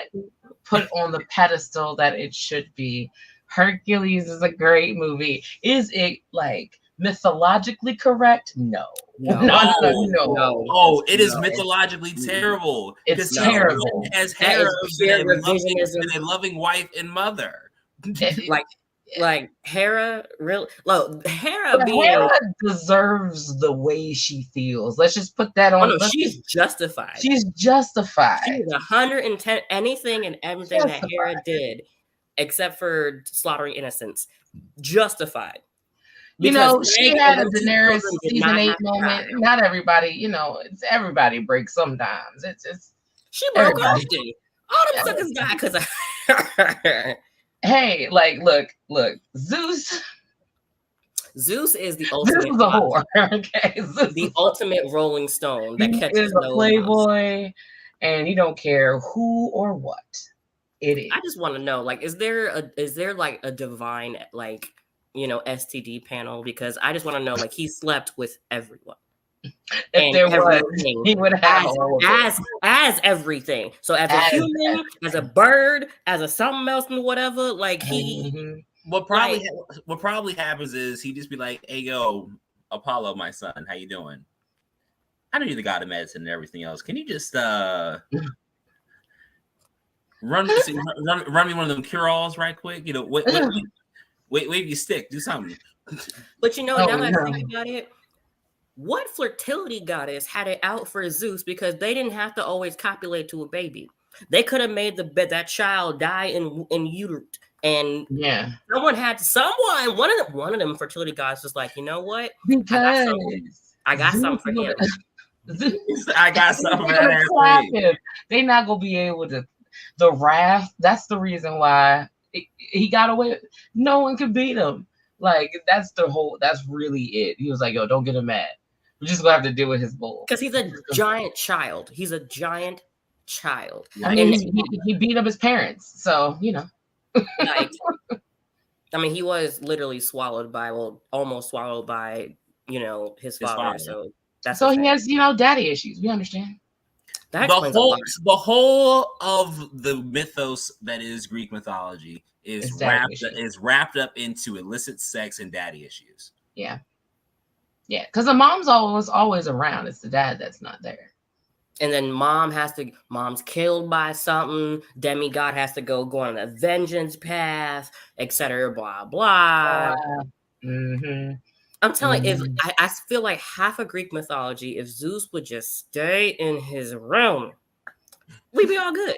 put on the pedestal that it should be. Hercules is a great movie. Is it like mythologically correct? No. Oh, it is mythologically terrible. It's terrible. As Hera and a loving wife and mother. Like Hera, really? Hera deserves the way she feels. Let's just put that on. She's justified. She's justified. She's 110 anything and everything that Hera did, except for slaughtering innocents. Justified. She had a Daenerys season 8 moment. Not everybody, it's everybody breaks sometimes. It's she broke often. All them suckers died because of her. Hey, like, look, Zeus is the ultimate. Zeus is a whore, okay? The ultimate Rolling Stone that catches a playboy, and he don't care who or what it is. I just want to know, like, is there like a divine, like, STD panel? Because I just want to know, like, he slept with everyone. If there was, he would have as everything. So as a human, as a bird, as a something else and whatever, like he. Mm-hmm. What probably happens is he just be like, "Hey, yo, Apollo, my son, how you doing? I know you're the god of medicine and everything else. Can you just run me one of them cure-alls right quick? Wave your stick, do something." But now that I think about it. What fertility goddess had it out for Zeus because they didn't have to always copulate to a baby? They could have made that child die in utero, and one of them fertility gods was like, you know what? Because I got something for him. I got something for that. They not gonna be able to. The wrath. That's the reason why he got away. No one could beat him. Like that's really it. He was like, yo, don't get him mad. We're just gonna have to deal with his bull. Because he's a giant child. He's a giant child. I mean, he beat up his parents, so you know. Like, I mean, he was literally almost swallowed by, his father. So that's he has, daddy issues. We understand. The whole of the mythos that is Greek mythology is wrapped up into illicit sex and daddy issues. Yeah. Yeah, because the mom's always around. It's the dad that's not there. And then mom's killed by something. Demigod has to go on a vengeance path, etc. Blah blah. I'm telling you, I feel like half of Greek mythology, if Zeus would just stay in his realm, we'd be all good.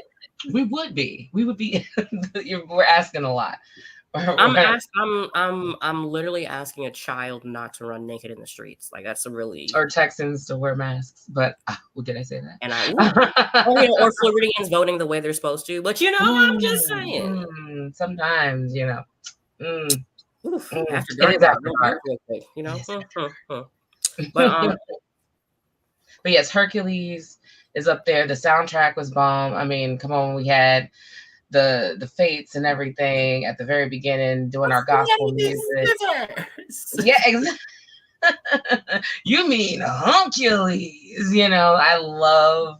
We would be. We're asking a lot. I'm literally asking a child not to run naked in the streets. Like that's or Texans to wear masks. But did I say that? And or Floridians voting the way they're supposed to. But I'm just saying. Sometimes, After dark, real quick, But yes, Hercules is up there. The soundtrack was bomb. I mean, come on, we had the Fates and everything at the very beginning doing our gospel music. Yeah, exactly. You mean Hercules? I love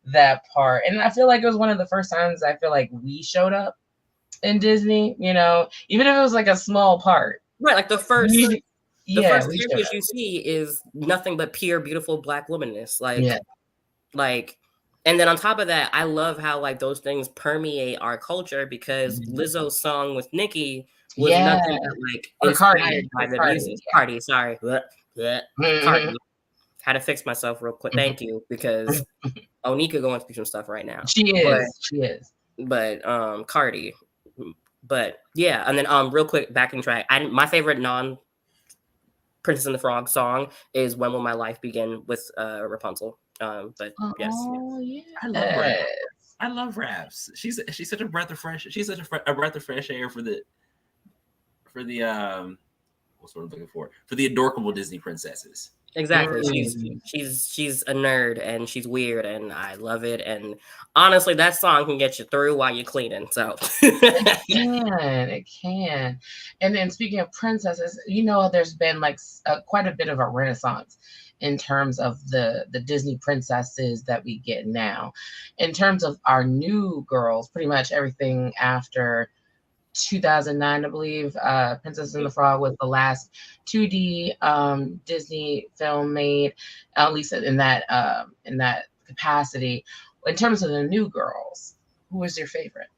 that part, and I feel like it was one of the first times I feel like we showed up in Disney. Even if it was like a small part, right? Like the first characters you see is nothing but pure, beautiful Black womanness. And then on top of that, I love how like those things permeate our culture because Lizzo's song with Nicki was nothing but like inspired by the music. Cardi, sorry. Cardi. Had to fix myself real quick. Thank you, because Onika going through some stuff right now. She is. But Cardi. But yeah, and then real quick, backing track. My favorite non-Princess and the Frog song is "When Will My Life Begin" with Rapunzel. Yes, I love raps. She's such a breath of fresh. She's such a breath of fresh air for the what's what I'm looking for the adorable Disney princesses. Exactly. She's a nerd and she's weird and I love it. And honestly, that song can get you through while you're cleaning. So it can. And then speaking of princesses, there's been like quite a bit of a renaissance in terms of the Disney princesses that we get now. In terms of our new girls, pretty much everything after 2009, I believe, Princess and the Frog was the last 2D Disney film made, at least in that capacity. In terms of the new girls, who was your favorite?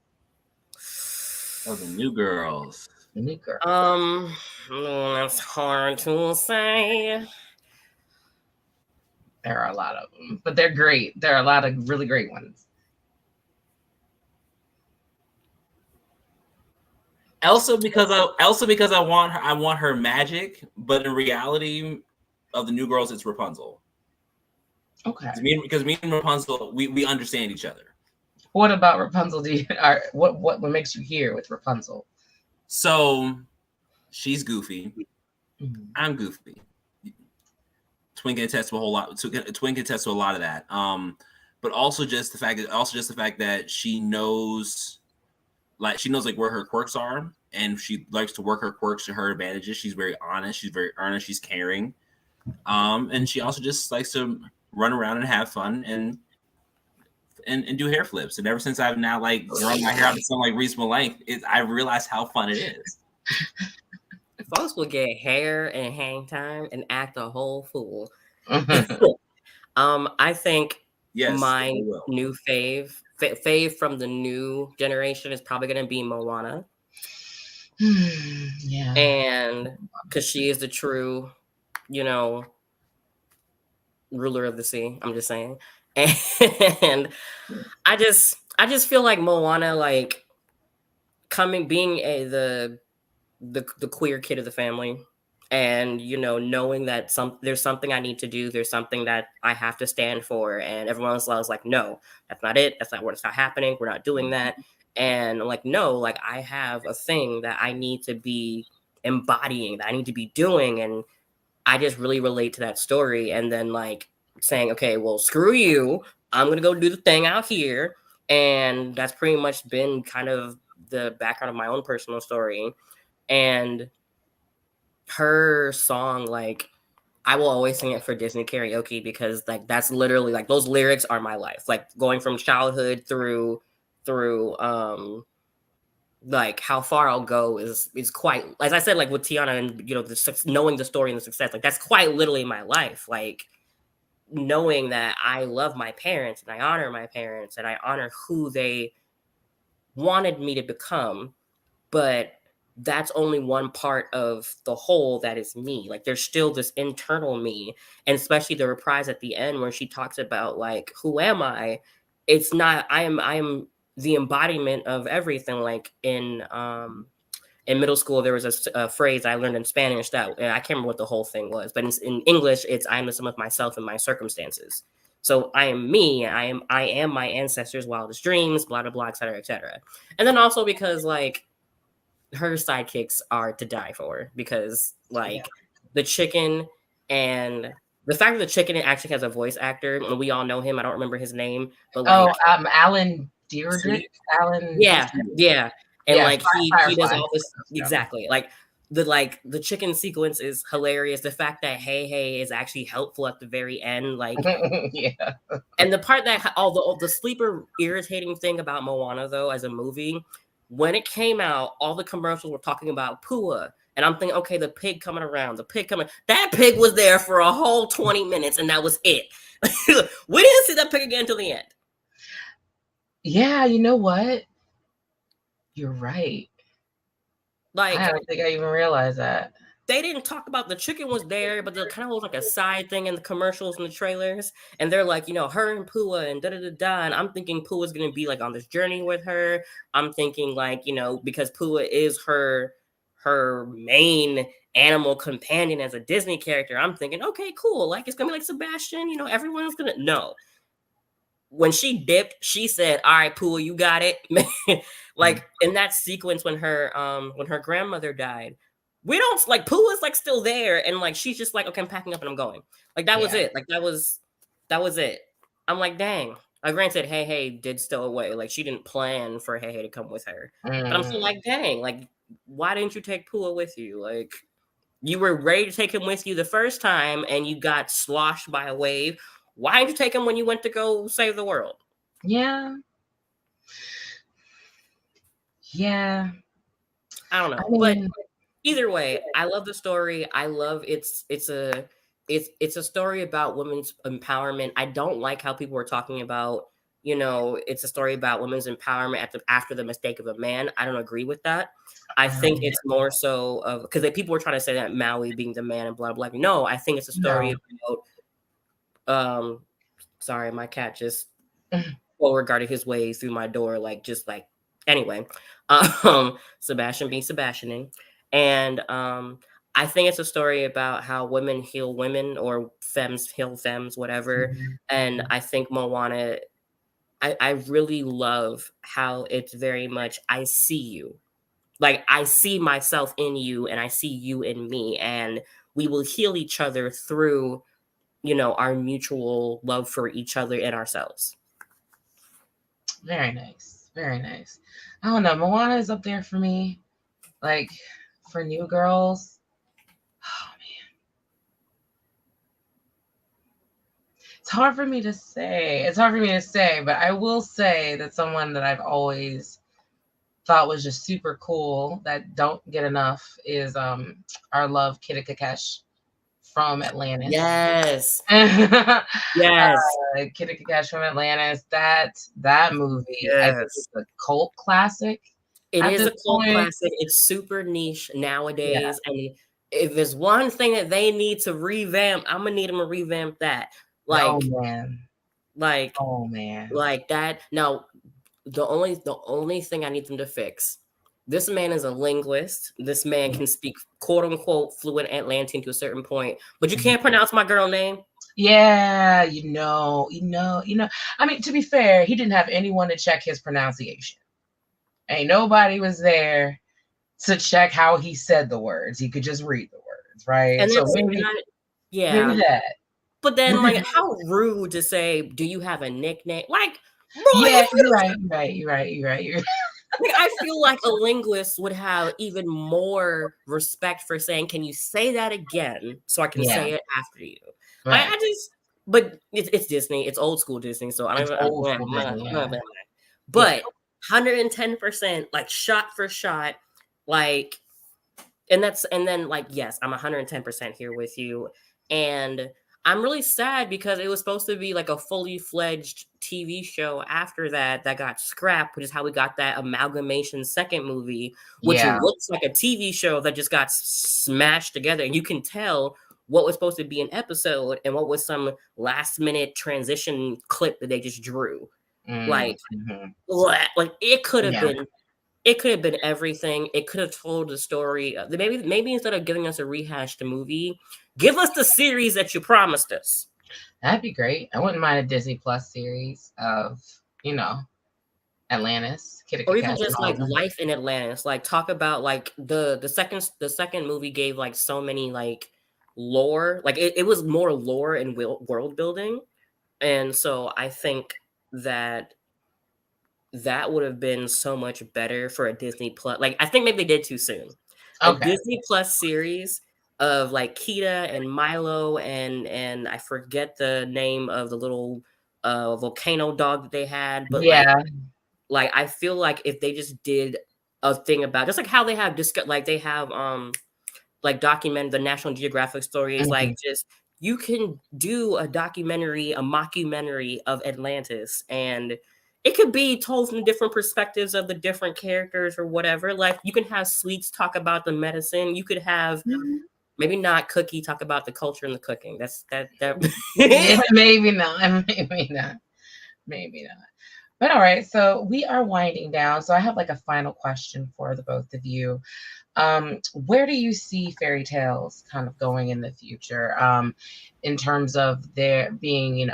Oh, the new girls. The new girls. That's hard to say. There are a lot of them, but they're great. There are a lot of really great ones. Elsa, because I want her magic, but in reality, of the new girls, it's Rapunzel. Okay. Because me and Rapunzel, we understand each other. What about Rapunzel? What makes you here with Rapunzel? So, she's goofy. Mm-hmm. I'm goofy. Twin can attest to a whole lot. Twin can attest to a lot of that. But also just the fact that she knows where her quirks are, and she likes to work her quirks to her advantages. She's very honest. She's very earnest. She's caring. And she also just likes to run around and have fun and do hair flips. And ever since I've now grown my hair out to something reasonable length, I realized how fun it is. Folks will get hair and hang time and act a whole fool. I think my new fave from the new generation is probably going to be Moana. Yeah. And because she is the true, ruler of the sea. I'm just saying. And I I just feel like Moana, like being the queer kid of the family, and knowing that there's something I need to do, there's something that I have to stand for, and everyone else was like, no, that's not it, that's not what's not happening, we're not doing that. And I'm like, no, like I have a thing that I need to be embodying, that I need to be doing, and I just really relate to that story. And then like saying, okay, well, screw you, I'm gonna go do the thing out here. And that's pretty much been kind of the background of my own personal story. And her song, like, I will always sing it for Disney karaoke, because like that's literally like those lyrics are my life. Like going from childhood through like how far I'll go is quite, as I said, like with Tiana, and knowing the story and the success, like that's quite literally my life. Like knowing that I love my parents and I honor my parents and I honor who they wanted me to become, but that's only one part of the whole that is me. Like there's still this internal me, and especially the reprise at the end where she talks about like, who am I? It's not, I am the embodiment of everything. Like in middle school, there was a phrase I learned in Spanish that I can't remember what the whole thing was, but in English, it's I am the sum of myself and my circumstances. So I am me. I am my ancestors' wildest dreams. Blah blah blah, etc. etc. And then also because like her sidekicks are to die for, because like the chicken, and the fact that the chicken actually has a voice actor, and we all know him. I don't remember his name, but like Alan Deirdre. Yeah. And yeah, like he does all this exactly. Like the chicken sequence is hilarious. The fact that Hey is actually helpful at the very end, like yeah. And the part that all the sleeper irritating thing about Moana though as a movie, when it came out, all the commercials were talking about Pua. And I'm thinking, okay, the pig coming around, that pig was there for a whole 20 minutes and that was it. We didn't see that pig again until the end. Yeah, you know what? You're right. Like, I don't think I even realized that. They didn't talk about the chicken was there, but it kind of was like a side thing in the commercials and the trailers. And they're like, her and Pua and da-da-da-da. And I'm thinking Pua's going to be like on this journey with her. I'm thinking like, because Pua is her main animal companion as a Disney character. I'm thinking, okay, cool. Like it's going to be like Sebastian, everyone's going to know. When she dipped, she said, all right, Pua, you got it. Like in that sequence when her grandmother died, we don't like Pua's like still there, and like she's just like, okay, I'm packing up and I'm going. Like that was it. Like that was it. I'm like, dang. Granted, Hey did stow away. Like she didn't plan for Hey to come with her. But I'm still like, dang, like why didn't you take Pua with you? Like you were ready to take him with you the first time and you got sloshed by a wave. Why didn't you take him when you went to go save the world? Yeah. I don't know. But either way, I love the story. I love it's a story about women's empowerment. I don't like how people were talking about, it's a story about women's empowerment after the mistake of a man. I don't agree with that. I think it's more so of, because people were trying to say that Maui being the man and blah blah. No, I think it's a story about sorry, my cat just regarded his way through my door, anyway. Sebastian being Sebastianing. And I think it's a story about how women heal women, or femmes heal femmes, whatever. And I think Moana, I really love how it's very much, I see you. Like I see myself in you and I see you in me, and we will heal each other through, our mutual love for each other and ourselves. Very nice. Very nice. I don't know. Moana is up there for me. Like for new girls. Oh man. It's hard for me to say. But I will say that someone that I've always thought was just super cool that don't get enough is our love Kida Kakesh from Atlantis. Yes. Yes. Kida Kakesh from Atlantis. That movie, I think it's a cult classic. It is a cult classic. It's super niche nowadays. And if there's one thing that they need to revamp, I'm gonna need them to revamp that. Like, oh man. Like that. Now, the only thing I need them to fix. This man is a linguist. This man can speak quote unquote fluent Atlantean to a certain point, but you can't pronounce my girl name. Yeah, you know. I mean, to be fair, he didn't have anyone to check his pronunciation. Ain't nobody was there to check how he said the words. He could just read the words, right? And so that's, maybe, yeah. maybe that. But then, like, how rude to say, "Do you have a nickname?" Like, bro, Yeah, you're right. Like, I feel like a linguist would have even more respect for saying, "Can you say that again so I can say it after you?" Right. I just, but it's Disney. It's old school Disney, so I don't know. But 110%, like shot for shot, like, and then like, yes, I'm 110% here with you, and I'm really sad because it was supposed to be like a fully fledged TV show after that got scrapped, which is how we got that amalgamation second movie, which looks like a TV show that just got smashed together. And you can tell what was supposed to be an episode and what was some last minute transition clip that they just drew. Like it could have been. It could have been everything. It could have told the story. Maybe instead of giving us a rehashed movie, give us the series that you promised us. That'd be great. I wouldn't mind a Disney Plus series of, Atlantis. Or even just like life in Atlantis. Like talk about like the second movie gave like so many like lore. Like it was more lore and world building. And so I think that would have been so much better for a Disney Plus. Like I think maybe they did too soon. A Disney Plus series of like Kita and Milo and I forget the name of the little volcano dog that they had, but like I feel like if they just did a thing about just like how they have like document the National Geographic stories, like just you can do a mockumentary of Atlantis, and it could be told from different perspectives of the different characters or whatever. Like you can have Sweets talk about the medicine. You could have maybe not Cookie talk about the culture and the cooking. That's that. Yeah, maybe not. But all right, so we are winding down. So I have like a final question for the both of you. Where do you see fairy tales kind of going in the future, in terms of their being,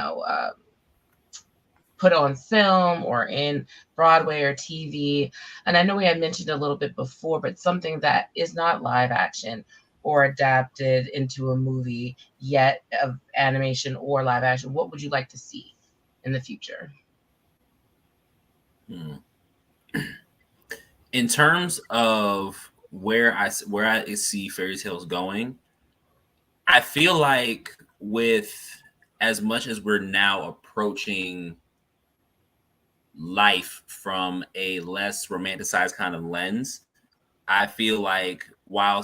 put on film or in Broadway or TV? And I know we had mentioned a little bit before, but something that is not live action or adapted into a movie yet of animation or live action, what would you like to see in the future? In terms of where I see fairy tales going, I feel like with as much as we're now approaching life from a less romanticized kind of lens, I feel like while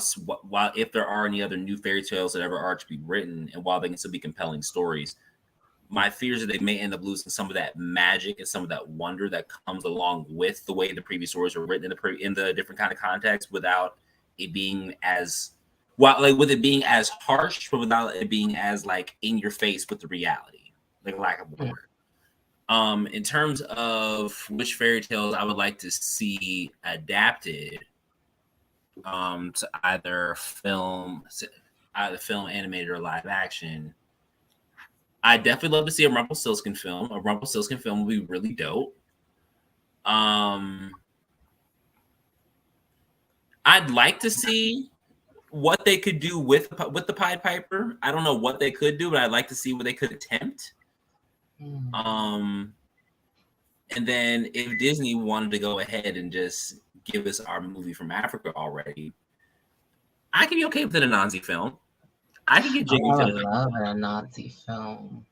if there are any other new fairy tales that ever are to be written, and while they can still be compelling stories, my fear is that they may end up losing some of that magic and some of that wonder that comes along with the way the previous stories are written in the different kind of context, without it being as with it being as harsh, but without it being as like in your face with the reality, like lack of a word. In terms of which fairy tales I would like to see adapted to either film, animated, or live action, I definitely love to see a Rumpelstiltskin film. A Rumpelstiltskin film would be really dope. I'd like to see what they could do with the Pied Piper. I don't know what they could do, but I'd like to see what they could attempt. And then if Disney wanted to go ahead and just give us our movie from Africa already, I could be okay with an Anansi film. I could get jiggy with it. I love an Anansi film.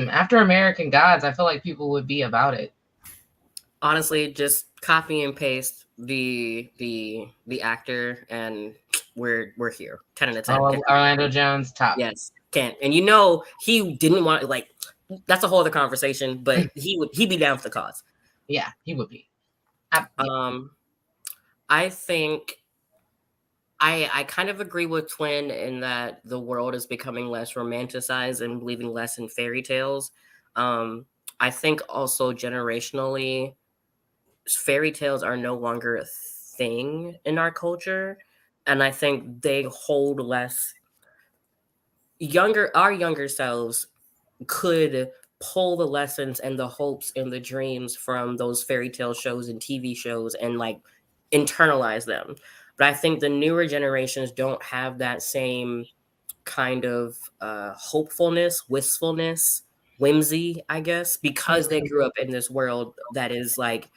After American Gods, I feel like people would be about it. Honestly, just copy and paste the actor, and we're here. 10 out of 10. Orlando Jones, top. Yes, can't. And he didn't want, like, that's a whole other conversation, but he'd be down for the cause. Yeah, he would be. I think I kind of agree with Twin in that the world is becoming less romanticized and believing less in fairy tales. I think also generationally, fairy tales are no longer a thing in our culture. And I think they hold less our younger selves could pull the lessons and the hopes and the dreams from those fairy tale shows and TV shows and like internalize them. But I think the newer generations don't have that same kind of hopefulness, wistfulness, whimsy, I guess, because they grew up in this world that is like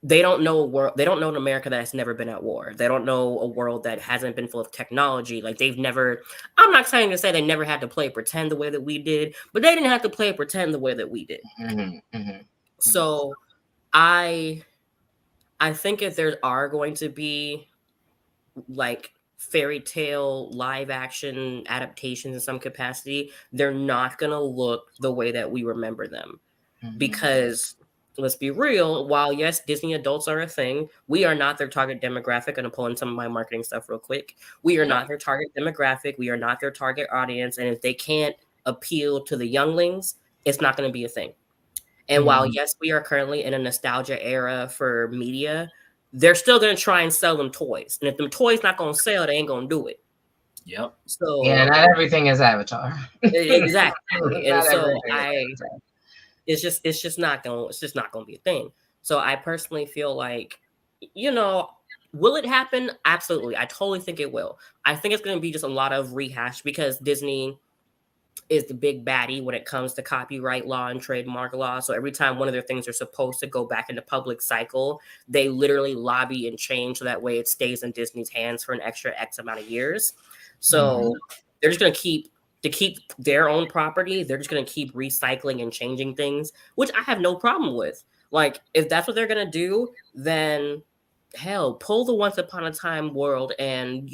they don't know a world, they don't know an America that's never been at war. They don't know a world that hasn't been full of technology. Like they've never, I'm not trying to say they never had to play pretend the way that we did, but they didn't have to play pretend the way that we did. So I think if there are going to be like fairy tale live action adaptations in some capacity, they're not going to look the way that we remember them. Because let's be real, while yes, Disney adults are a thing, we are not their target demographic. I'm going to pull in some of my marketing stuff real quick. We are not their target demographic. We are not their target audience. And if they can't appeal to the younglings, it's not going to be a thing. And while yes, we are currently in a nostalgia era for media, they're still going to try and sell them toys. And if them toys not going to sell, they ain't going to do it. Yep. So yeah, not everything is Avatar. Exactly. And so it's just not going to be a thing. So I personally feel like, will it happen? Absolutely. I totally think it will. I think it's going to be just a lot of rehash because Disney is the big baddie when it comes to copyright law and trademark law. So every time one of their things are supposed to go back into public cycle, they literally lobby and change so that way it stays in Disney's hands for an extra X amount of years. So they're just going to keep their own property. They're just going to keep recycling and changing things, which I have no problem with. Like, if that's what they're going to do, then hell, pull the Once Upon a Time world and,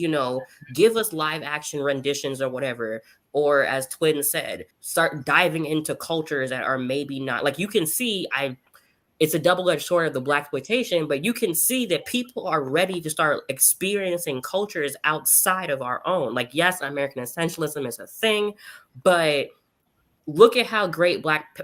give us live action renditions or whatever. Or as Twin said, start diving into cultures that are maybe not, like you can see, it's a double-edged sword of the Blaxploitation, but you can see that people are ready to start experiencing cultures outside of our own. Like, yes, American essentialism is a thing, but look at how great Black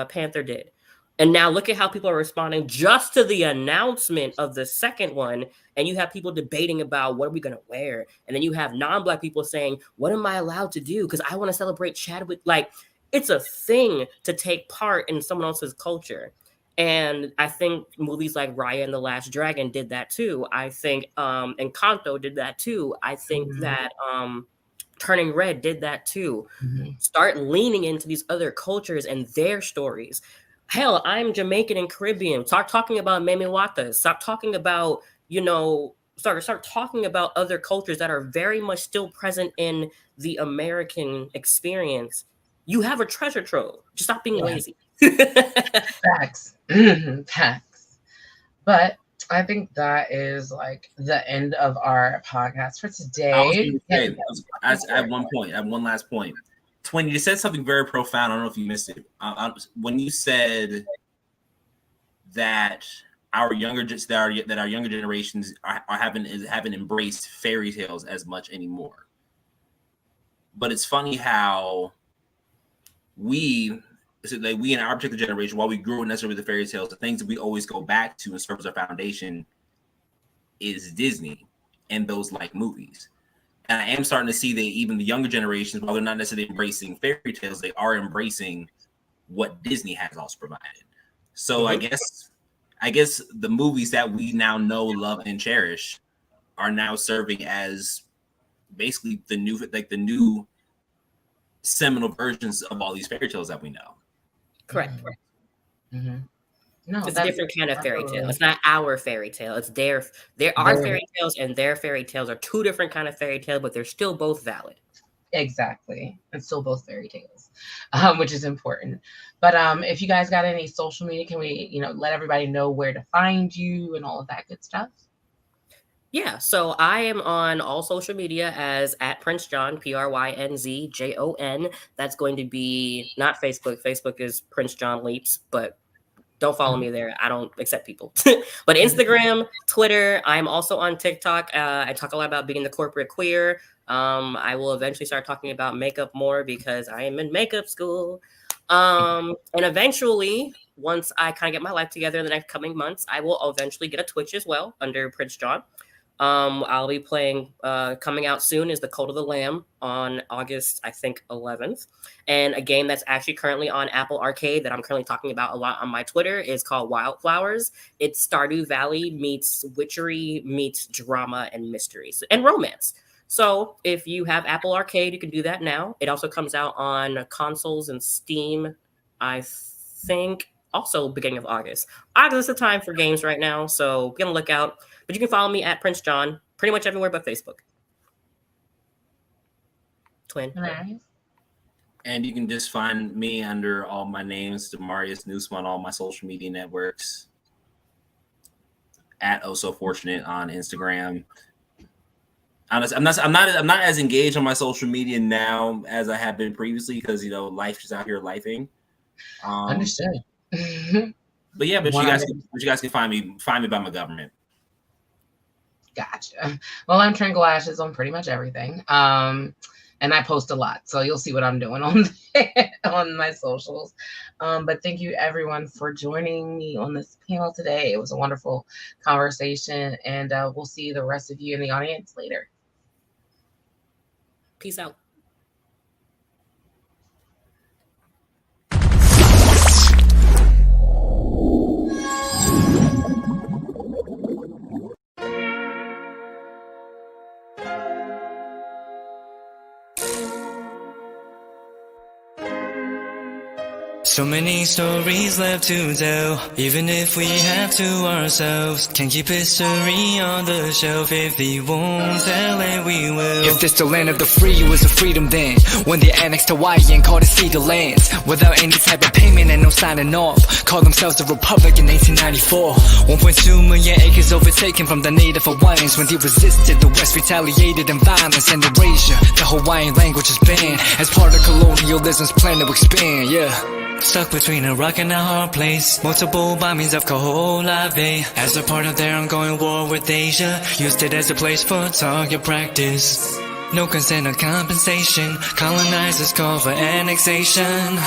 Panther did. And now look at how people are responding just to the announcement of the second one. And you have people debating about what are we going to wear. And then you have non-Black people saying, what am I allowed to do? Because I want to celebrate Chadwick. Like, it's a thing to take part in someone else's culture. And I think movies like Raya and the Last Dragon did that too. I think Encanto did that too. I think that Turning Red did that too. Start leaning into these other cultures and their stories. Hell, I'm Jamaican and Caribbean. Start talking about Meme Wata. Stop talking about, start talking about other cultures that are very much still present in the American experience. You have a treasure trove. Just stop being lazy. Facts. Facts. But I think that is like the end of our podcast for today. I have one last point. Twin, you said something very profound. I don't know if you missed it. When you said that our younger generations haven't embraced fairy tales as much anymore. But it's funny how we in our particular generation, while we grew up necessarily with the fairy tales, the things that we always go back to and serve as our foundation is Disney and those like movies. And I am starting to see that even the younger generations, while they're not necessarily embracing fairy tales, they are embracing what Disney has also provided. So I guess the movies that we now know, love, and cherish are now serving as basically the new seminal versions of all these fairy tales that we know. Correct. No, it's a different kind of fairy tale. It's not our fairy tale. It's there are fairy tales, and their fairy tales are two different kind of fairy tale, but they're still both valid. Exactly. It's still both fairy tales, which is important. But if you guys got any social media, can we, let everybody know where to find you and all of that good stuff? Yeah, so I am on all social media as @PrinceJon, PRYNZJON. That's going to be not Facebook. Facebook is Prince John Leaps, but Don't follow me there. I don't accept people. But Instagram, Twitter, I'm also on TikTok. I talk a lot about being the corporate queer. I will eventually start talking about makeup more because I am in makeup school. And eventually, once I kind of get my life together in the next coming months, I will eventually get a Twitch as well under Prince John. I'll be playing, coming out soon is The Cult of the Lamb on August, I think, 11th. And a game that's actually currently on Apple Arcade that I'm currently talking about a lot on my Twitter is called Wildflowers. It's Stardew Valley meets witchery meets drama and mysteries and romance. So if you have Apple Arcade, you can do that now. It also comes out on consoles and Steam, I think, also beginning of August. August is the time for games right now, so be on the lookout. But you can follow me at Prince John pretty much everywhere but Facebook. Twin. Nice. And you can just find me under all my names, Demarius Newsman, on all my social media networks. At Oh So Fortunate on Instagram. Honestly, I'm not as engaged on my social media now as I have been previously because life is out here lifing. Understood. But yeah, you guys can find me by my government. Gotcha. Well, I'm Tranquil Ashes on pretty much everything. And I post a lot, so you'll see what I'm doing on my socials. But thank you everyone for joining me on this panel today. It was a wonderful conversation, and we'll see the rest of you in the audience later. Peace out. So many stories left to tell, even if we have to ourselves. Can keep history on the shelf. If we won't tell it, we will. If this the land of the free, it was a freedom then. When they annexed Hawaii and called it Cedar Lands, without any type of payment and no signing off. Called themselves the Republic in 1894. 1.2 million acres overtaken from the native Hawaiians. When they resisted, the West retaliated in violence and erasure. The Hawaiian language is banned as part of colonialism's plan to expand, yeah. Stuck between a rock and a hard place. Multiple bombings of Kaho'olawe as a part of their ongoing war with Asia. Used it as a place for target practice. No consent or compensation. Colonizers call for annexation.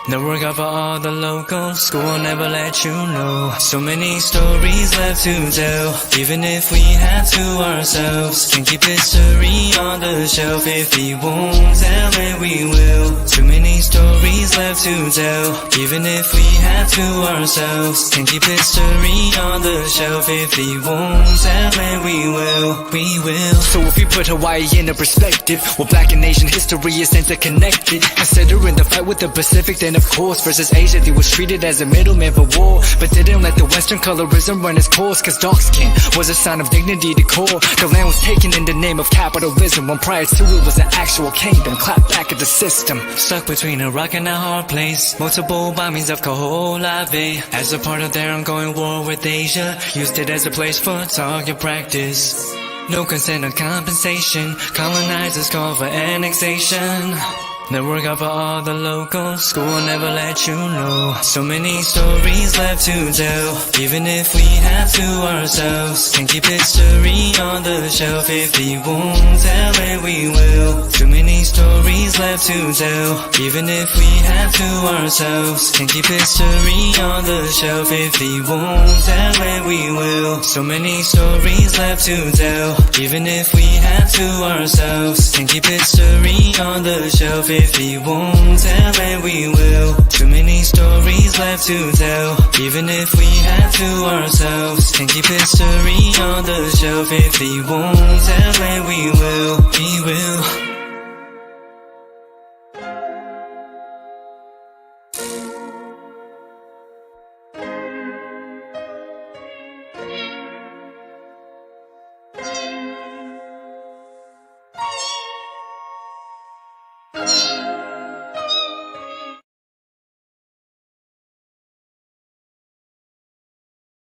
The work of all the locals. School will never let you know. So many stories left to tell, even if we have to ourselves. Can keep history on the shelf. If we won't tell it, we will. Too many stories left to tell, even if we have to ourselves. Can keep history on the shelf. If we won't tell it, we will. We will. So if we put Hawaii into perspective, well, Black and Asian history is interconnected. Considering the fight with the Pacific, then of course versus Asia, they was treated as a middleman for war, but didn't let the Western colorism run its course. Cause dark skin was a sign of dignity to core. The land was taken in the name of capitalism, when prior to it was an actual kingdom. Clap back at the system. Stuck between a rock and a hard place. Multiple bombings of Kaho'olawe as a part of their ongoing war with Asia. Used it as a place for target practice. No consent or compensation. Colonizers call for annexation. The work of all the locals. School will never let you know. So many stories left to tell, even if we have to ourselves. Can keep history on the shelf. If we won't tell it, we will. Too many stories left to tell, even if we have to ourselves. Can keep history on the shelf. If we won't tell it, we will. So many stories left to tell, even if we have to ourselves. Can keep history on the shelf. If we won't tell it, we will. Too many stories left to tell, even if we have to ourselves. Can keep history on the shelf. If we won't tell it, we will. We will.